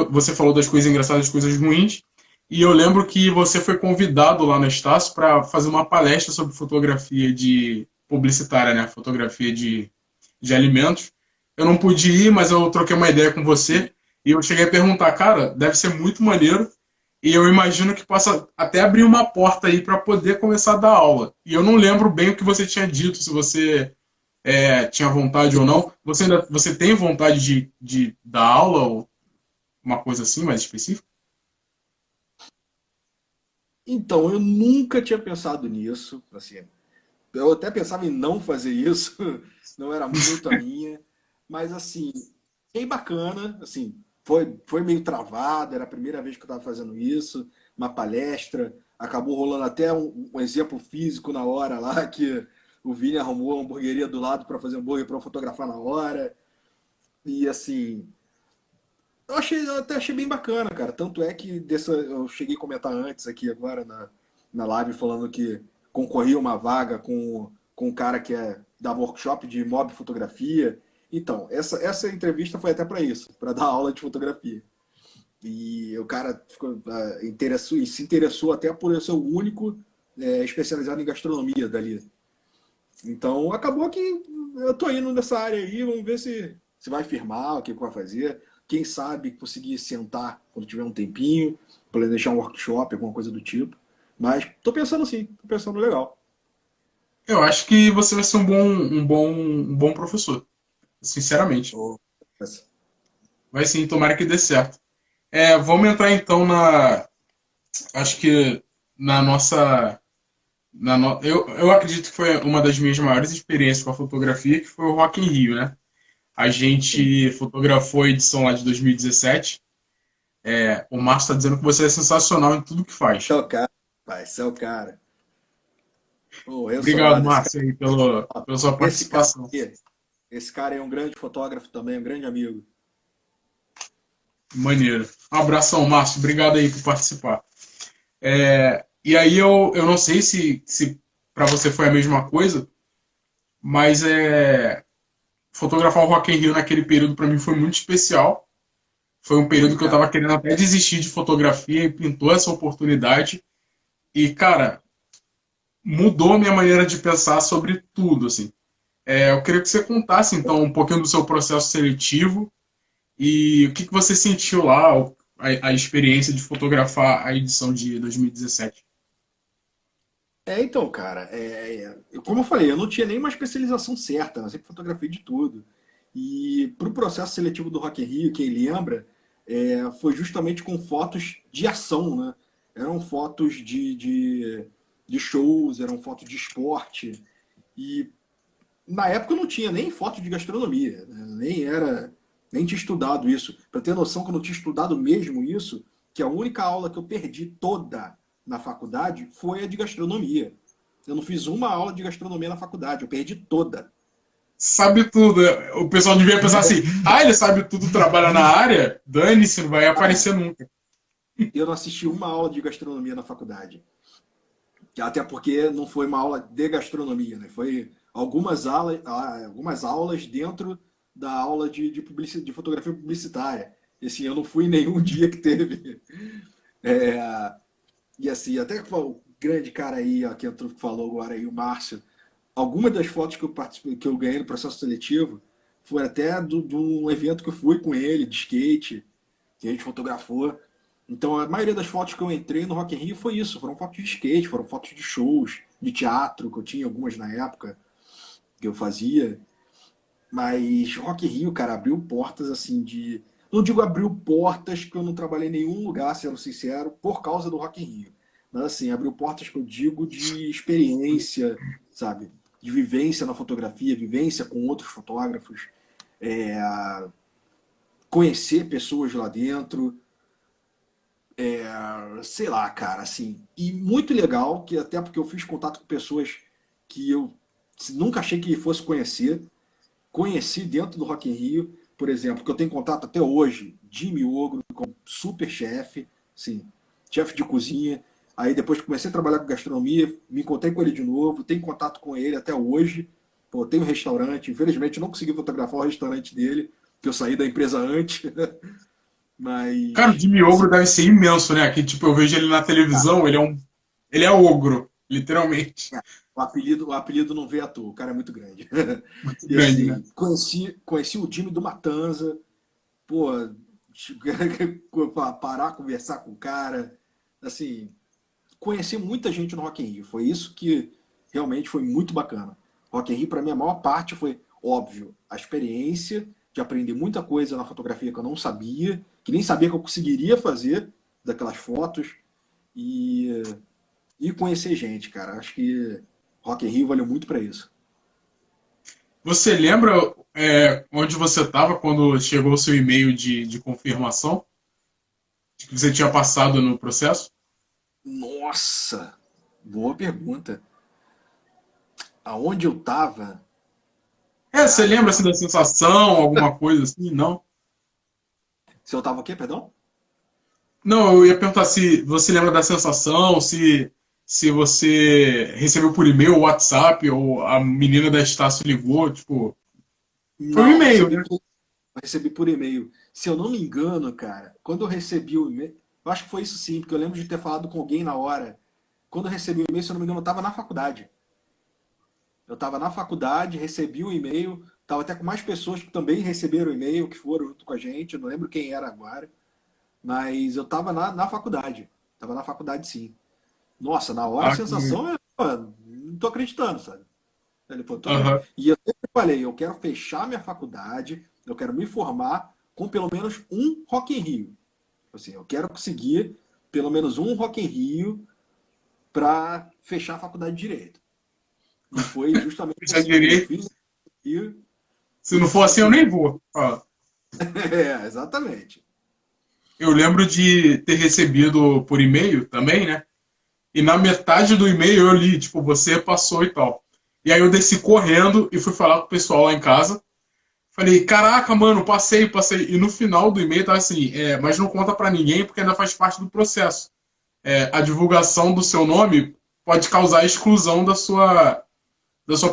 você falou das coisas engraçadas, das coisas ruins, e eu lembro que você foi convidado lá na Estácio para fazer uma palestra sobre fotografia de publicitária, né? Fotografia de alimentos. Eu não pude ir, mas eu troquei uma ideia com Sim. você e eu cheguei a perguntar, cara, deve ser muito maneiro. E eu imagino que possa até abrir uma porta aí para poder começar a dar aula. E eu não lembro bem o que você tinha dito, se você tinha vontade ou não. Você tem vontade de dar aula ou uma coisa assim mais específica? Então, eu nunca tinha pensado nisso, assim, eu até pensava em não fazer isso, não era muito a minha, mas assim, bem bacana, assim, foi meio travado, era a primeira vez que eu estava fazendo isso, uma palestra, acabou rolando até um exemplo físico na hora lá, que o Vini arrumou a hamburgueria do lado para fazer hambúrguer para eu fotografar na hora, e assim, eu até achei bem bacana, cara. Tanto é que eu cheguei a comentar antes aqui agora na live falando que concorria uma vaga com um cara que dava workshop de mob fotografia. Então, essa entrevista foi até para isso, para dar aula de fotografia. E o cara se interessou até por eu ser o único especializado em gastronomia dali. Então, acabou que eu tô indo nessa área aí, vamos ver se vai firmar, o que vai fazer. Quem sabe conseguir sentar quando tiver um tempinho, planejar um workshop, alguma coisa do tipo. Mas tô pensando sim, tô pensando legal. Eu acho que você vai ser um bom professor, sinceramente. Ô, Vai sim, tomara que dê certo. Vamos entrar então acho que na nossa, eu acredito que foi uma das minhas maiores experiências com a fotografia, que foi o Rock in Rio, né? A sim. gente fotografou a edição lá de 2017. O Márcio está dizendo que você é sensacional em tudo que É faz. o cara, pai, você é o cara. Ô, eu sou Obrigado, nada. Márcio, aí, pela sua Esse cara participação. aqui, esse cara é um grande fotógrafo também, um grande amigo. Maneiro. Um abração, Márcio. Obrigado aí por participar. E aí eu não sei se para você foi a mesma coisa, mas fotografar o Rock in Rio naquele período para mim foi muito especial. Foi um período Foi, que eu cara. estava querendo até desistir de fotografia e pintou essa oportunidade. E, cara, mudou minha maneira de pensar sobre tudo, assim. Eu queria que você contasse, então, um pouquinho do seu processo seletivo e o que você sentiu lá, a experiência de fotografar a edição de 2017. Então, cara, como eu falei, eu não tinha nenhuma especialização certa, né? Eu sempre fotografei de tudo. E para o processo seletivo do Rock in Rio, quem lembra, foi justamente com fotos de ação, né? Eram fotos de shows, eram fotos de esporte. E na época eu não tinha nem foto de gastronomia, né? Nem tinha estudado isso. Para ter noção que eu não tinha estudado mesmo isso, que a única aula que eu perdi toda na faculdade foi a de gastronomia. Eu não fiz uma aula de gastronomia na faculdade, eu perdi toda. Sabe tudo. O pessoal devia pensar assim: ah, ele sabe tudo, trabalha na área, dane-se, não vai Cara, aparecer nunca. eu não assisti uma aula de gastronomia na faculdade. Até porque não foi uma aula de gastronomia, né? Foi algumas aulas dentro da aula de fotografia publicitária. E assim, eu não fui em nenhum dia que teve. É, e assim, até que o grande cara aí, ó, que entrou, que falou agora aí, o Márcio, algumas das fotos que eu participei, que eu ganhei no processo seletivo, foi até de um evento que eu fui com ele, de skate, que a gente fotografou. Então, a maioria das fotos que eu entrei no Rock in Rio foi isso. Foram fotos de skate, foram fotos de shows, de teatro, que eu tinha algumas na época que eu fazia. Mas Rock in Rio, cara, abriu portas assim de. Não digo abriu portas que eu não trabalhei em nenhum lugar, sendo sincero, por causa do Rock in Rio. Mas assim, abriu portas que eu digo de experiência, sabe? De vivência na fotografia, vivência com outros fotógrafos, é, conhecer pessoas lá dentro, sei lá, cara, assim. E muito legal, que até porque eu fiz contato com pessoas que eu nunca achei que fosse conhecer. Conheci dentro do Rock in Rio, por exemplo, que eu tenho contato até hoje, Jimmy Ogro, como super chefe, sim, chefe de cozinha. Aí depois que comecei a trabalhar com gastronomia, me encontrei com ele de novo, tenho contato com ele até hoje. Pô, tem um restaurante, infelizmente eu não consegui fotografar o restaurante dele, que eu saí da empresa antes, Cara, o mas Jimmy assim, Ogro deve ser imenso, né? Que, tipo, eu vejo ele na televisão, ele é ogro, literalmente. o apelido não veio à toa, o cara é muito grande. Muito E grande, né? assim, conheci o Jimmy do Matanza, pô, parar, conversar com o cara. assim, conheci muita gente no Rock in Rio. Foi isso que realmente foi muito bacana. Rock in Rio, para mim, a maior parte foi, óbvio, a experiência de aprender muita coisa na fotografia que eu não sabia, que nem sabia que eu conseguiria fazer daquelas fotos e, e conhecer gente, cara. Acho que Rock in Rio valeu muito para isso. Você lembra onde você estava quando chegou o seu e-mail de confirmação de que você tinha passado no processo? Nossa, boa pergunta. Aonde eu tava? Você Cara, lembra assim, da sensação, alguma coisa assim? Não? se eu tava o quê, perdão? Não, eu ia perguntar se você lembra da sensação, se você recebeu por e-mail, WhatsApp, ou a menina da Estácio ligou, tipo, foi um Não, e-mail, né? recebi por e-mail. Se eu não me engano, cara, quando eu recebi o e-mail, eu acho que foi isso sim, porque eu lembro de ter falado com alguém na hora. Quando eu recebi o e-mail, se eu não me engano, eu estava na faculdade. Eu estava na faculdade, recebi o e-mail, estava até com mais pessoas que também receberam o e-mail, que foram junto com a gente, eu não lembro quem era agora, mas eu estava na faculdade. Estava na faculdade sim. Nossa, na hora a Ah, que- sensação é, mano, não tô acreditando, sabe? Ele, pô, Aham. e eu sempre falei, eu quero fechar minha faculdade, eu quero me formar com pelo menos um Rock in Rio. Assim, eu quero conseguir pelo menos um Rock in Rio para fechar a faculdade de Direito. E foi justamente Já assim. Eu direi, fiz e se não esse for assim eu Rock in nem Rio. vou. Ó, É, exatamente. eu lembro de ter recebido por e-mail também, né? E na metade do e-mail eu li, tipo, você passou e tal. E aí eu desci correndo e fui falar com o pessoal lá em casa. Falei, caraca, mano, passei, passei. E no final do e-mail tava assim, mas não conta pra ninguém porque ainda faz parte do processo. A divulgação do seu nome pode causar a exclusão da sua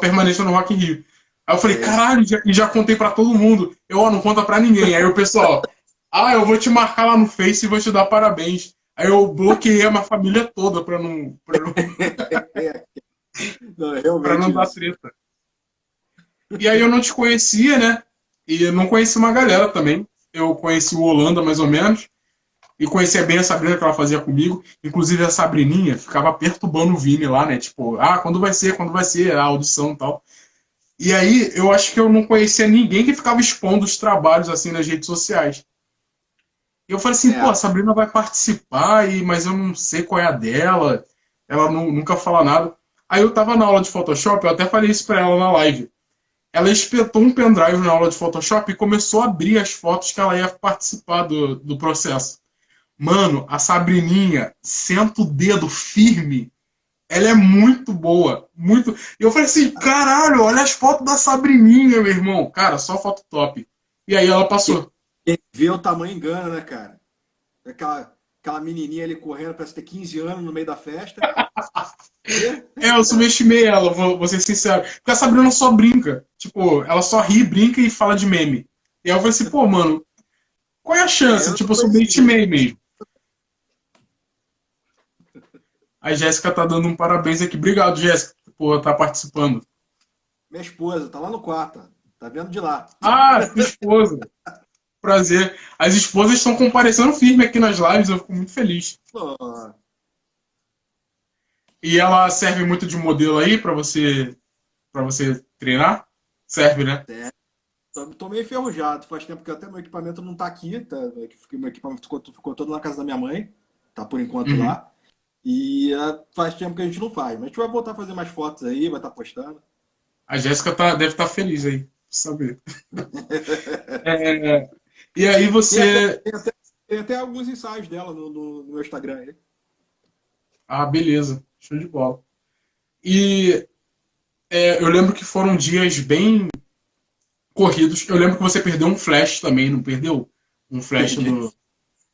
permanência no Rock in Rio. Aí eu falei, É isso. caralho, já contei pra todo mundo. Não conta pra ninguém. Aí o pessoal, eu vou te marcar lá no Face e vou te dar parabéns. Aí eu bloqueei a minha família toda Não, é pra realmente não dar isso. treta. E aí eu não te conhecia, né? E eu não conheci uma galera também. Eu conheci o Holanda, mais ou menos. E conhecia bem a Sabrina que ela fazia comigo. Inclusive a Sabrininha ficava perturbando o Vini lá, né? Tipo, quando vai ser a audição e tal. E aí eu acho que eu não conhecia ninguém que ficava expondo os trabalhos assim nas redes sociais. E eu falei assim, pô, a É, Sabrina vai participar, mas eu não sei qual é a dela. Ela nunca fala nada. Aí eu tava na aula de Photoshop, eu até falei isso pra ela na live. Ela espetou um pendrive na aula de Photoshop e começou a abrir as fotos que ela ia participar do processo. Mano, a Sabrininha senta o dedo firme. Ela é muito boa. Muito. E eu falei assim: caralho, olha as fotos da Sabrininha, meu irmão. Cara, só foto top. E aí ela quem, passou. quem vê o tamanho engana, né, cara? Aquela menininha ali correndo, parece ter 15 anos no meio da festa. E, Eu subestimei ela, vou ser sincero. Porque a Sabrina só brinca. Tipo, ela só ri, brinca e fala de meme. E aí eu falei assim: pô, mano, qual é a chance? eu não Tipo, eu conhecia. subestimei mesmo. A Jéssica tá dando um parabéns aqui. Obrigado, Jéssica, por estar participando. Minha esposa tá lá no quarto, tá vendo de lá. Ah, sua esposa. Prazer. As esposas estão comparecendo firme aqui nas lives, eu fico muito feliz. Pô, E ela serve muito de modelo aí para você treinar? Serve, né? tô meio enferrujado. Faz tempo que até meu equipamento não tá aqui. Tá? Meu equipamento ficou todo na casa da minha mãe. Tá por enquanto Uhum. lá. E faz tempo que a gente não faz. Mas a gente vai voltar a fazer mais fotos aí, vai estar postando. A Jéssica deve estar feliz aí, saber. É, e aí Tem até, você. tem até, tem até alguns ensaios dela no meu Instagram aí. Ah, beleza. Show de bola. E eu lembro que foram dias bem corridos. Eu lembro que você perdeu um flash também, não perdeu? Um flash Perdi.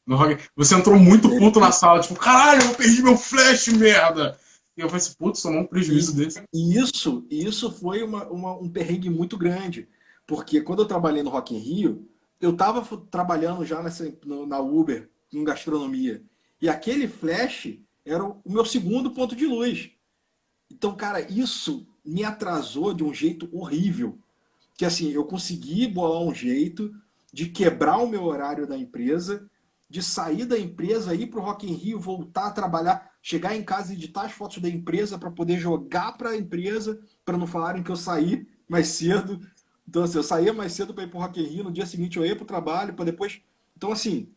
no Rock. Você entrou muito puto na sala, tipo, caralho, eu perdi meu flash, merda! E eu falei assim, putz, tomou um E, prejuízo desse. isso foi um perrengue muito grande, porque quando eu trabalhei no Rock in Rio, eu estava trabalhando já na Uber, com gastronomia, e aquele flash era o meu segundo ponto de luz. Então, cara, isso me atrasou de um jeito horrível, que assim, eu consegui bolar um jeito de quebrar o meu horário da empresa de sair da empresa, ir para o Rock in Rio, voltar a trabalhar, chegar em casa e editar as fotos da empresa para poder jogar para a empresa, para não falarem que eu saí mais cedo. Então, assim, eu saía mais cedo para ir para o Rock in Rio, no dia seguinte eu ia para o trabalho, para depois... Então, assim,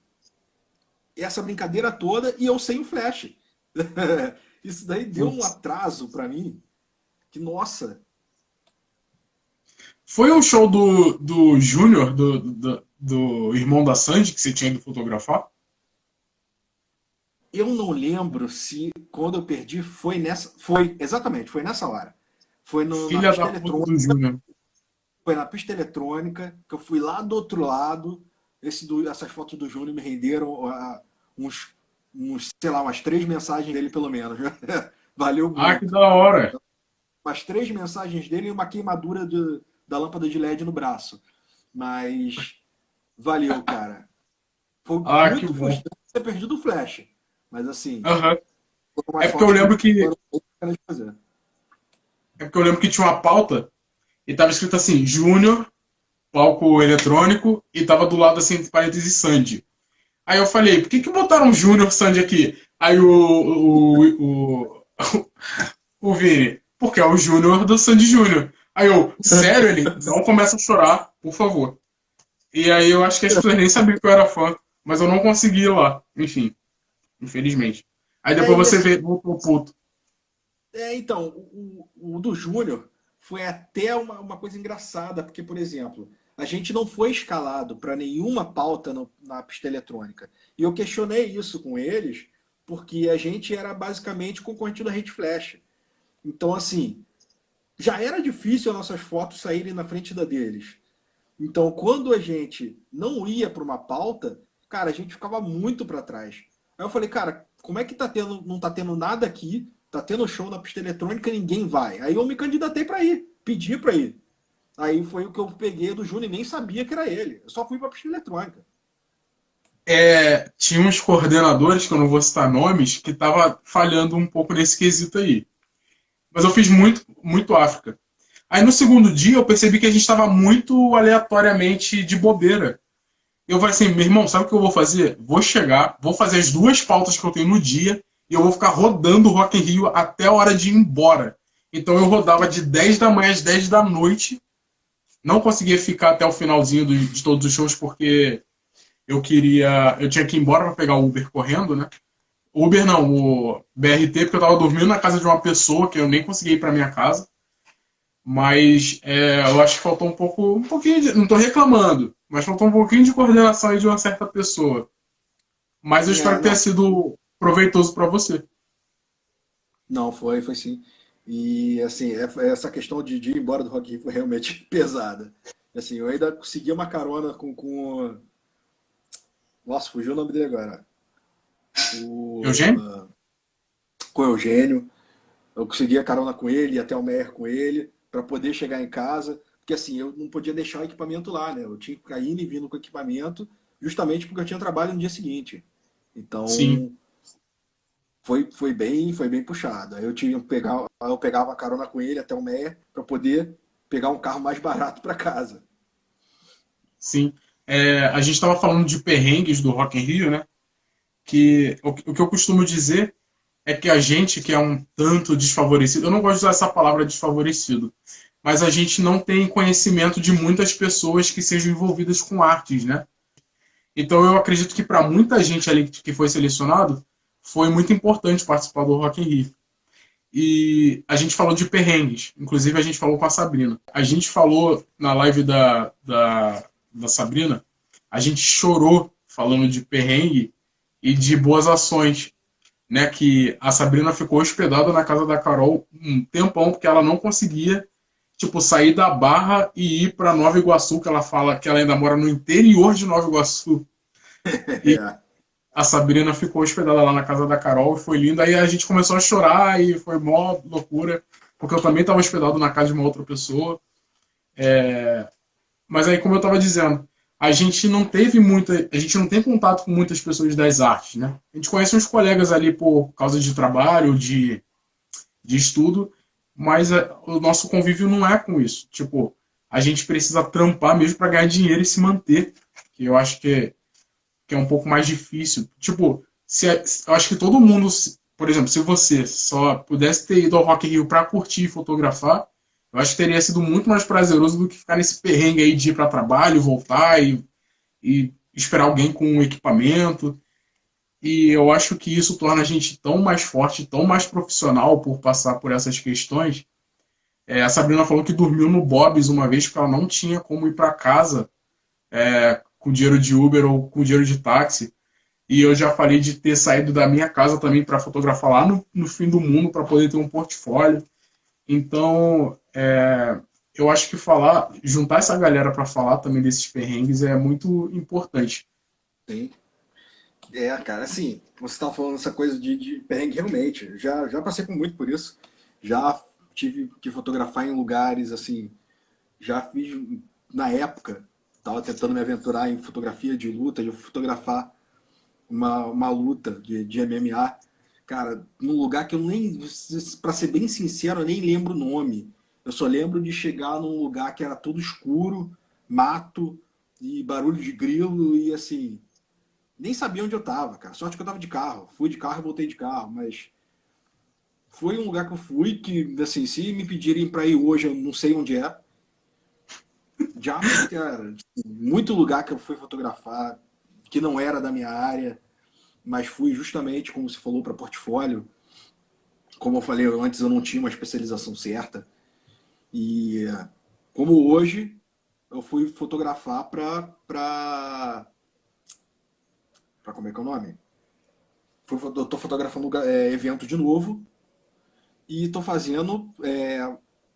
essa brincadeira toda e eu sem o flash. Isso daí deu um Putz. atraso para mim, que, nossa, Foi o show do Júnior, do irmão da Sandy, que você tinha ido fotografar? eu não lembro se quando eu perdi foi nessa. Foi, exatamente, foi nessa hora. Foi na Filha pista da puta do eletrônica. Júnior. Foi na pista eletrônica, que eu fui lá do outro lado. Essas fotos do Júnior me renderam uns, sei lá, umas 3 mensagens dele, pelo menos. Valeu Ah, que muito. da hora. Umas 3 mensagens dele e uma queimadura da lâmpada de LED no braço. Mas valeu, cara. Foi Ah, que muito bom. frustrante ter perdido o flash. Mas assim, Aham. foram É umas porque eu fotos que lembro que foram bem bacanas de fazer. é porque eu lembro que tinha uma pauta e tava escrito assim, Júnior, palco eletrônico, e tava do lado assim, entre parênteses, Sandy. Aí eu falei, por que botaram Júnior Sandy aqui? Aí o Vini, porque é o Júnior do Sandy Júnior. Aí eu, sério, ele não começa a chorar, por favor. E aí eu acho que as pessoas nem sabiam que eu era fã, mas eu não consegui ir lá. Enfim, infelizmente. Aí É, depois e você assim, vê, voltou puto. então, o do Júnior foi até uma coisa engraçada, porque, por exemplo, a gente não foi escalado para nenhuma pauta na pista eletrônica. E eu questionei isso com eles, porque a gente era basicamente concorrente da Rede Flash. Então, assim, já era difícil as nossas fotos saírem na frente da deles. Então, quando a gente não ia para uma pauta, cara, a gente ficava muito para trás. Aí eu falei, cara, como é que não tá tendo nada aqui, tá tendo show na pista eletrônica e ninguém vai? Aí eu me candidatei para ir, pedi para ir. Aí foi o que eu peguei do Júnior e nem sabia que era ele. Eu só fui para pista eletrônica. Tinha uns coordenadores, que eu não vou citar nomes, que tava falhando um pouco nesse quesito aí. Mas eu fiz muito, muito África. Aí no segundo dia eu percebi que a gente estava muito aleatoriamente de bobeira. Eu falei assim, meu irmão, sabe o que eu vou fazer? Vou chegar, vou fazer as duas pautas que eu tenho no dia e eu vou ficar rodando o Rock in Rio até a hora de ir embora. Então eu rodava de 10 da manhã às 10 da noite. Não conseguia ficar até o finalzinho de todos os shows porque eu tinha que ir embora para pegar o Uber correndo, né? Uber não, o BRT, porque eu tava dormindo na casa de uma pessoa que eu nem consegui ir para minha casa. Mas eu acho que faltou um pouquinho de, não estou reclamando, mas faltou um pouquinho de coordenação aí de uma certa pessoa. Mas eu espero É, que tenha não, sido proveitoso para você. não, foi sim. E assim, essa questão de ir embora do Rock in Rio foi realmente pesada. Assim, eu ainda consegui uma carona nossa, fugiu o nome dele agora. Eugênio? O, com o Eugênio. Eu conseguia carona com ele, ia até o Meyer com ele, para poder chegar em casa. Porque assim, eu não podia deixar o equipamento lá, né? Eu tinha que ficar indo e vindo com o equipamento, justamente porque eu tinha trabalho no dia seguinte. Sim, Então, foi bem puxado. Aí eu pegava a carona com ele até o Meyer para poder pegar um carro mais barato para casa. sim. A gente estava falando de perrengues do Rock in Rio, né? Que o que eu costumo dizer é que a gente que é um tanto desfavorecido, eu não gosto de usar essa palavra desfavorecido, mas a gente não tem conhecimento de muitas pessoas que sejam envolvidas com artes, né? Então eu acredito que para muita gente ali que foi selecionado, foi muito importante participar do Rock in Rio. E a gente falou de perrengues, inclusive a gente falou com a Sabrina. A gente falou na live da Sabrina, a gente chorou falando de perrengue e de boas ações, né? Que a Sabrina ficou hospedada na casa da Carol um tempão, porque ela não conseguia, tipo, sair da Barra e ir para Nova Iguaçu, que ela fala que ela ainda mora no interior de Nova Iguaçu. E É. a Sabrina ficou hospedada lá na casa da Carol e foi lindo. Aí a gente começou a chorar e foi mó loucura, porque eu também estava hospedado na casa de uma outra pessoa. Mas aí, como eu estava dizendo, a gente não teve muita. A gente não tem contato com muitas pessoas das artes, né? A gente conhece uns colegas ali por causa de trabalho, de estudo, mas o nosso convívio não é com isso. Tipo, a gente precisa trampar mesmo para ganhar dinheiro e se manter. Que eu acho que que é um pouco mais difícil. Tipo, eu acho que todo mundo, por exemplo, se você só pudesse ter ido ao Rock in Rio para curtir e fotografar, eu acho que teria sido muito mais prazeroso do que ficar nesse perrengue aí de ir para trabalho, voltar e esperar alguém com um equipamento. E eu acho que isso torna a gente tão mais forte, tão mais profissional por passar por essas questões. A Sabrina falou que dormiu no Bob's uma vez porque ela não tinha como ir para casa com dinheiro de Uber ou com dinheiro de táxi. E eu já falei de ter saído da minha casa também para fotografar lá no fim do mundo para poder ter um portfólio. Então, eu acho que juntar essa galera para falar também desses perrengues é muito importante. Sim. Cara, assim, você estava falando essa coisa de perrengue, realmente. Já passei por muito por isso. Já tive que fotografar em lugares, assim, já fiz, na época, estava tentando me aventurar em fotografia de luta, de fotografar uma luta de MMA. Cara, num lugar que eu nem, pra ser bem sincero, eu nem lembro o nome. Eu só lembro de chegar num lugar que era todo escuro, mato e barulho de grilo e assim, nem sabia onde eu tava, cara. Sorte que eu tava de carro. Fui de carro e voltei de carro, mas foi um lugar que eu fui que, assim, se me pedirem pra ir hoje, eu não sei onde é. Já, cara, muito lugar que eu fui fotografar que não era da minha área, mas fui justamente, como você falou, para portfólio. Como eu falei antes, eu não tinha uma especialização certa. E como hoje, eu fui fotografar para como é que é o nome? Eu tô fotografando evento de novo e tô fazendo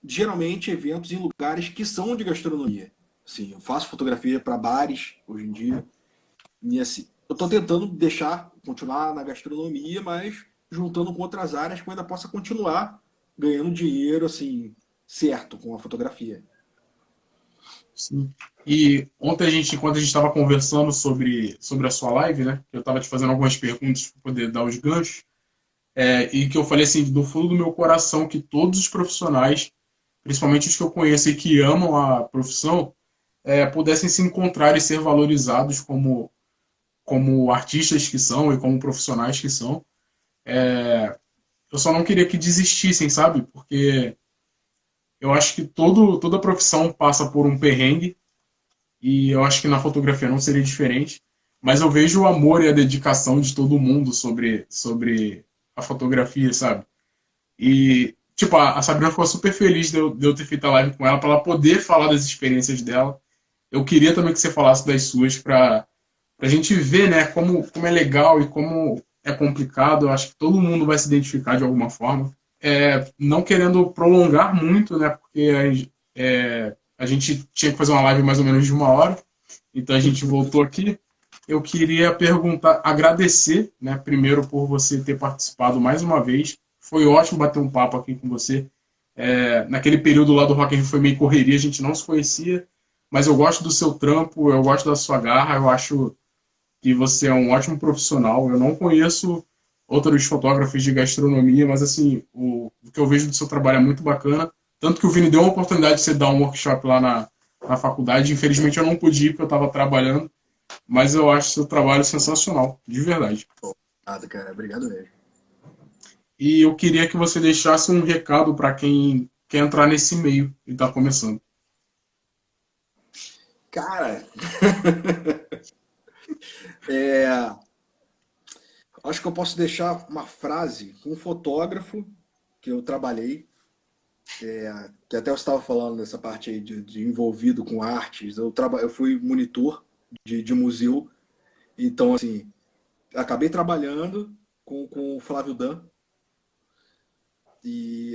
geralmente eventos em lugares que são de gastronomia. Assim, eu faço fotografia para bares hoje em dia. E assim, eu tô tentando continuar na gastronomia, mas juntando com outras áreas que eu ainda possa continuar ganhando dinheiro, assim, certo com a fotografia. Sim. E ontem enquanto a gente estava conversando sobre a sua live, né? Eu estava te fazendo algumas perguntas para poder dar os ganchos, e que eu falei assim, do fundo do meu coração, que todos os profissionais, principalmente os que eu conheço e que amam a profissão, pudessem se encontrar e ser valorizados como artistas que são e como profissionais que são. Eu só não queria que desistissem, sabe? Porque eu acho que toda profissão passa por um perrengue, e eu acho que na fotografia não seria diferente. Mas eu vejo o amor e a dedicação de todo mundo sobre a fotografia, sabe? E, tipo, a Sabrina ficou super feliz de eu ter feito a live com ela, para ela poder falar das experiências dela. Eu queria também que você falasse das suas, para a gente ver, né, como é legal e como é complicado. Eu acho que todo mundo vai se identificar de alguma forma. Não querendo prolongar muito, né, porque a gente tinha que fazer uma live mais ou menos de 1 hora, então a gente voltou aqui. Eu queria perguntar, agradecer, né, primeiro por você ter participado mais uma vez. Foi ótimo bater um papo aqui com você. Naquele período lá do Rock in Rio foi meio correria, a gente não se conhecia, mas eu gosto do seu trampo, eu gosto da sua garra, eu acho que você é um ótimo profissional. Eu não conheço outros fotógrafos de gastronomia, mas assim, o que eu vejo do seu trabalho é muito bacana. Tanto que o Vini deu uma oportunidade de você dar um workshop lá na faculdade. Infelizmente eu não pude ir porque eu estava trabalhando, mas eu acho seu trabalho sensacional, de verdade. Nada, cara. Obrigado mesmo. E eu queria que você deixasse um recado para quem quer entrar nesse meio e está começando. Cara, é, acho que eu posso deixar uma frase com um fotógrafo que eu trabalhei, que até eu estava falando dessa parte aí de envolvido com artes. Eu fui monitor de museu, então, assim, acabei trabalhando com o Flávio Dan e,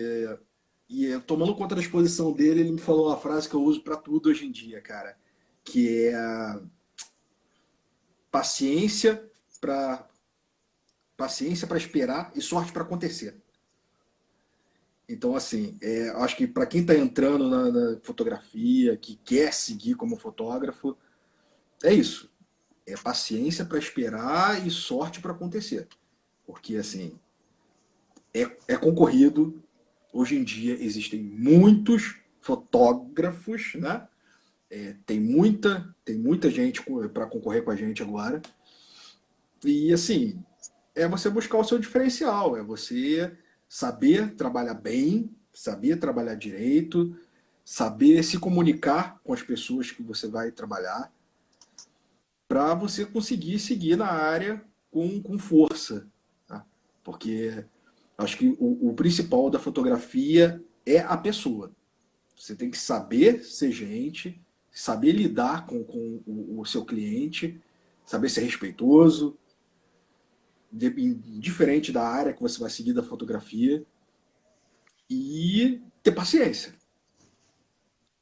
tomando conta da exposição dele, ele me falou uma frase que eu uso para tudo hoje em dia, cara, que é paciência para paciência para esperar e sorte para acontecer. Então, assim, acho que para quem está entrando na fotografia, que quer seguir como fotógrafo, é isso. É paciência para esperar e sorte para acontecer. Porque, assim, é concorrido. Hoje em dia existem muitos fotógrafos, né? Tem muita gente para concorrer com a gente agora. E assim, é você buscar o seu diferencial, é você saber trabalhar bem, saber trabalhar direito, saber se comunicar com as pessoas que você vai trabalhar, para você conseguir seguir na área com força. Tá? Porque acho que o principal da fotografia é a pessoa. Você tem que saber ser gente, saber lidar com o seu cliente, saber ser respeitoso, diferente da área que você vai seguir da fotografia, e ter paciência.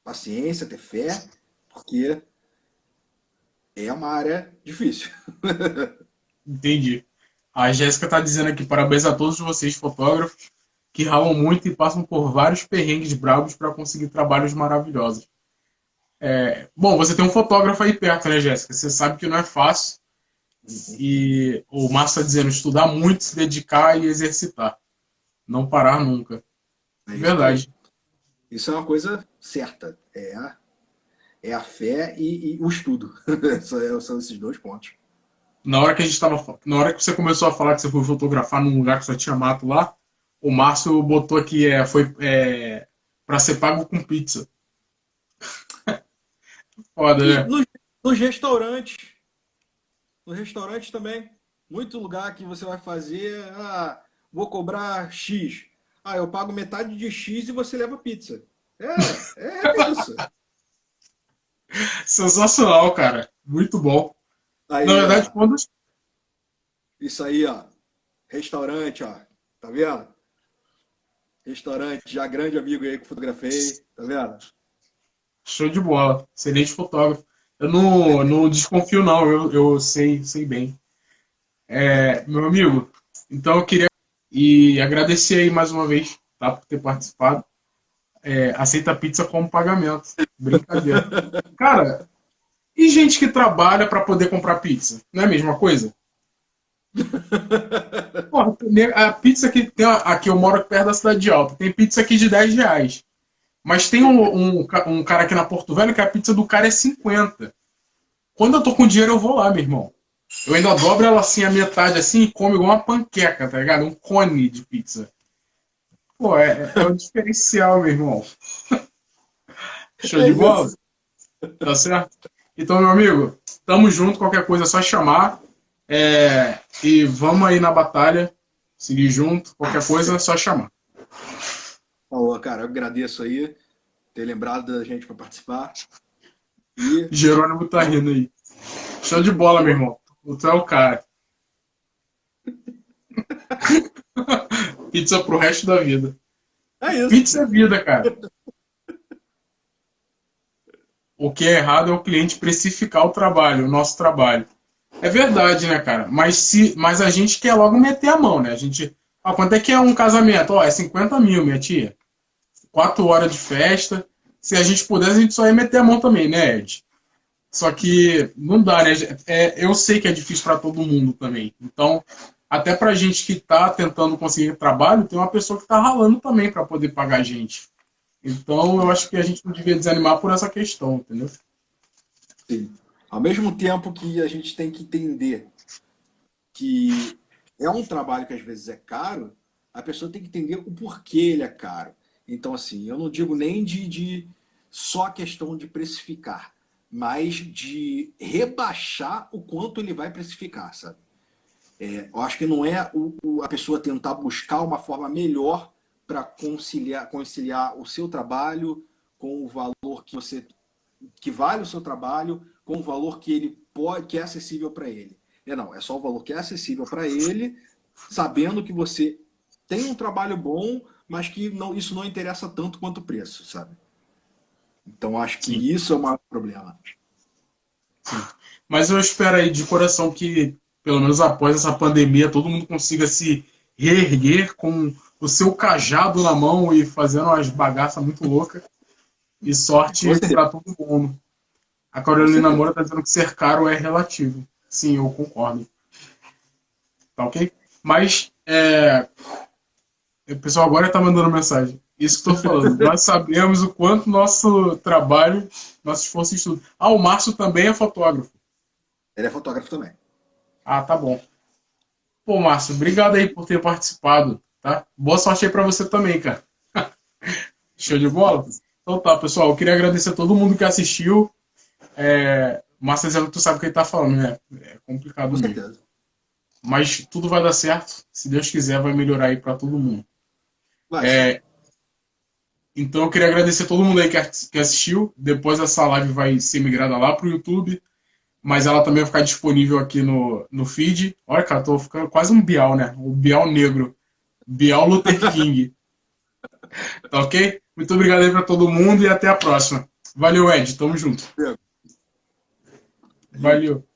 Paciência, ter fé, porque é uma área difícil. Entendi. A Jéssica está dizendo aqui, parabéns a todos vocês, fotógrafos, que ralam muito e passam por vários perrengues bravos para conseguir trabalhos maravilhosos. Bom, você tem um fotógrafo aí perto, né, Jéssica? Você sabe que não é fácil. E o Márcio está dizendo, estudar muito, se dedicar e exercitar. Não parar nunca. É isso aí. Verdade. Isso é uma coisa certa. É a fé e o estudo. São esses dois pontos. Na hora que você começou a falar que você foi fotografar num lugar que só tinha mato lá, o Márcio botou aqui, foi para ser pago com pizza. Foda, E né? nos restaurantes. Nos restaurantes também. Muito lugar que você vai fazer. Ah, vou cobrar X. Ah, eu pago metade de X e você leva pizza. É isso. Sensacional, cara. Muito bom. Na Aí, verdade, ó. quando. Isso aí, ó. Restaurante, ó. Tá vendo? Restaurante, já grande amigo aí que fotografei. Tá vendo? Show de bola. Excelente fotógrafo. Eu não desconfio, não. Eu sei bem. Meu amigo, então eu queria e agradecer aí mais uma vez, tá, por ter participado. Aceita a pizza como pagamento. Brincadeira. Cara, e gente que trabalha para poder comprar pizza? Não é a mesma coisa? Porra, a pizza que tem aqui, eu moro perto da Cidade Alta, tem pizza aqui de R$ 10. Mas tem um cara aqui na Porto Velho que a pizza do cara é 50. Quando eu tô com dinheiro, eu vou lá, meu irmão. Eu ainda dobro ela assim, a metade assim, e como igual uma panqueca, tá ligado? Um cone de pizza. Pô, é o diferencial, meu irmão. Show É de bola? isso. Tá certo? Então, meu amigo, tamo junto, qualquer coisa é só chamar. E vamos aí na batalha, seguir junto, qualquer coisa é só chamar. Falou, cara. Eu agradeço aí ter lembrado da gente para participar. E Jerônimo tá vamos, rindo aí. Show de bola, meu show. irmão. Tu é o cara. Pizza pro resto da vida. É isso. Pizza é vida, cara. O que é errado é o cliente precificar o trabalho, o nosso trabalho. É verdade, né, cara? Mas a gente quer logo meter a mão, né? A gente. Quanto é que é um casamento? Ó, é 50 mil, minha tia. 4 horas de festa. Se a gente pudesse, a gente só ia meter a mão também, né, Ed? Só que não dá, né? Eu sei que é difícil para todo mundo também. Então, até pra gente que tá tentando conseguir trabalho, tem uma pessoa que tá ralando também para poder pagar a gente. Então, eu acho que a gente não devia desanimar por essa questão, entendeu? Sim. Ao mesmo tempo que a gente tem que entender que é um trabalho que às vezes é caro, a pessoa tem que entender o porquê ele é caro. Então, assim, eu não digo nem de só a questão de precificar, mas de rebaixar o quanto ele vai precificar, sabe? Eu acho que não é a pessoa tentar buscar uma forma melhor para conciliar o seu trabalho com o valor que vale o seu trabalho, com o valor que ele pode, que é acessível para ele. Não, é só o valor que é acessível para ele, sabendo que você tem um trabalho bom, mas que não, isso não interessa tanto quanto o preço, sabe? Então acho Sim, que isso é o maior problema. sim. Mas eu espero aí de coração que, pelo menos após essa pandemia, todo mundo consiga se reerguer com o seu cajado na mão e fazendo umas bagaças muito loucas. E Com sorte certeza. para todo mundo. A Com Carolina certeza. Moura está dizendo que ser caro é relativo. Sim, eu concordo. Tá ok? Mas o pessoal agora está mandando mensagem. Isso que estou falando. Nós sabemos o quanto nosso trabalho, nosso esforço e estudo. Ah, o Márcio também é fotógrafo. Ele é fotógrafo também. Ah, tá bom. Pô, Márcio, obrigado aí por ter participado, tá? Boa sorte aí pra você também, cara. Show de bola? Então tá, pessoal, eu queria agradecer a todo mundo que assistiu. Márcio dizendo que tu sabe o que ele tá falando, né? É complicado Com mesmo. certeza. Mas tudo vai dar certo. Se Deus quiser, vai melhorar aí pra todo mundo. Vai sim. Então eu queria agradecer a todo mundo aí que assistiu. Depois essa live vai ser migrada lá pro YouTube, mas ela também vai ficar disponível aqui no feed. Olha, cara, tô ficando quase um Bial, né? O Bial negro. Bial Luther King. Tá ok? Muito obrigado aí pra todo mundo e até a próxima. Valeu, Ed. Tamo junto. Valeu. Valeu.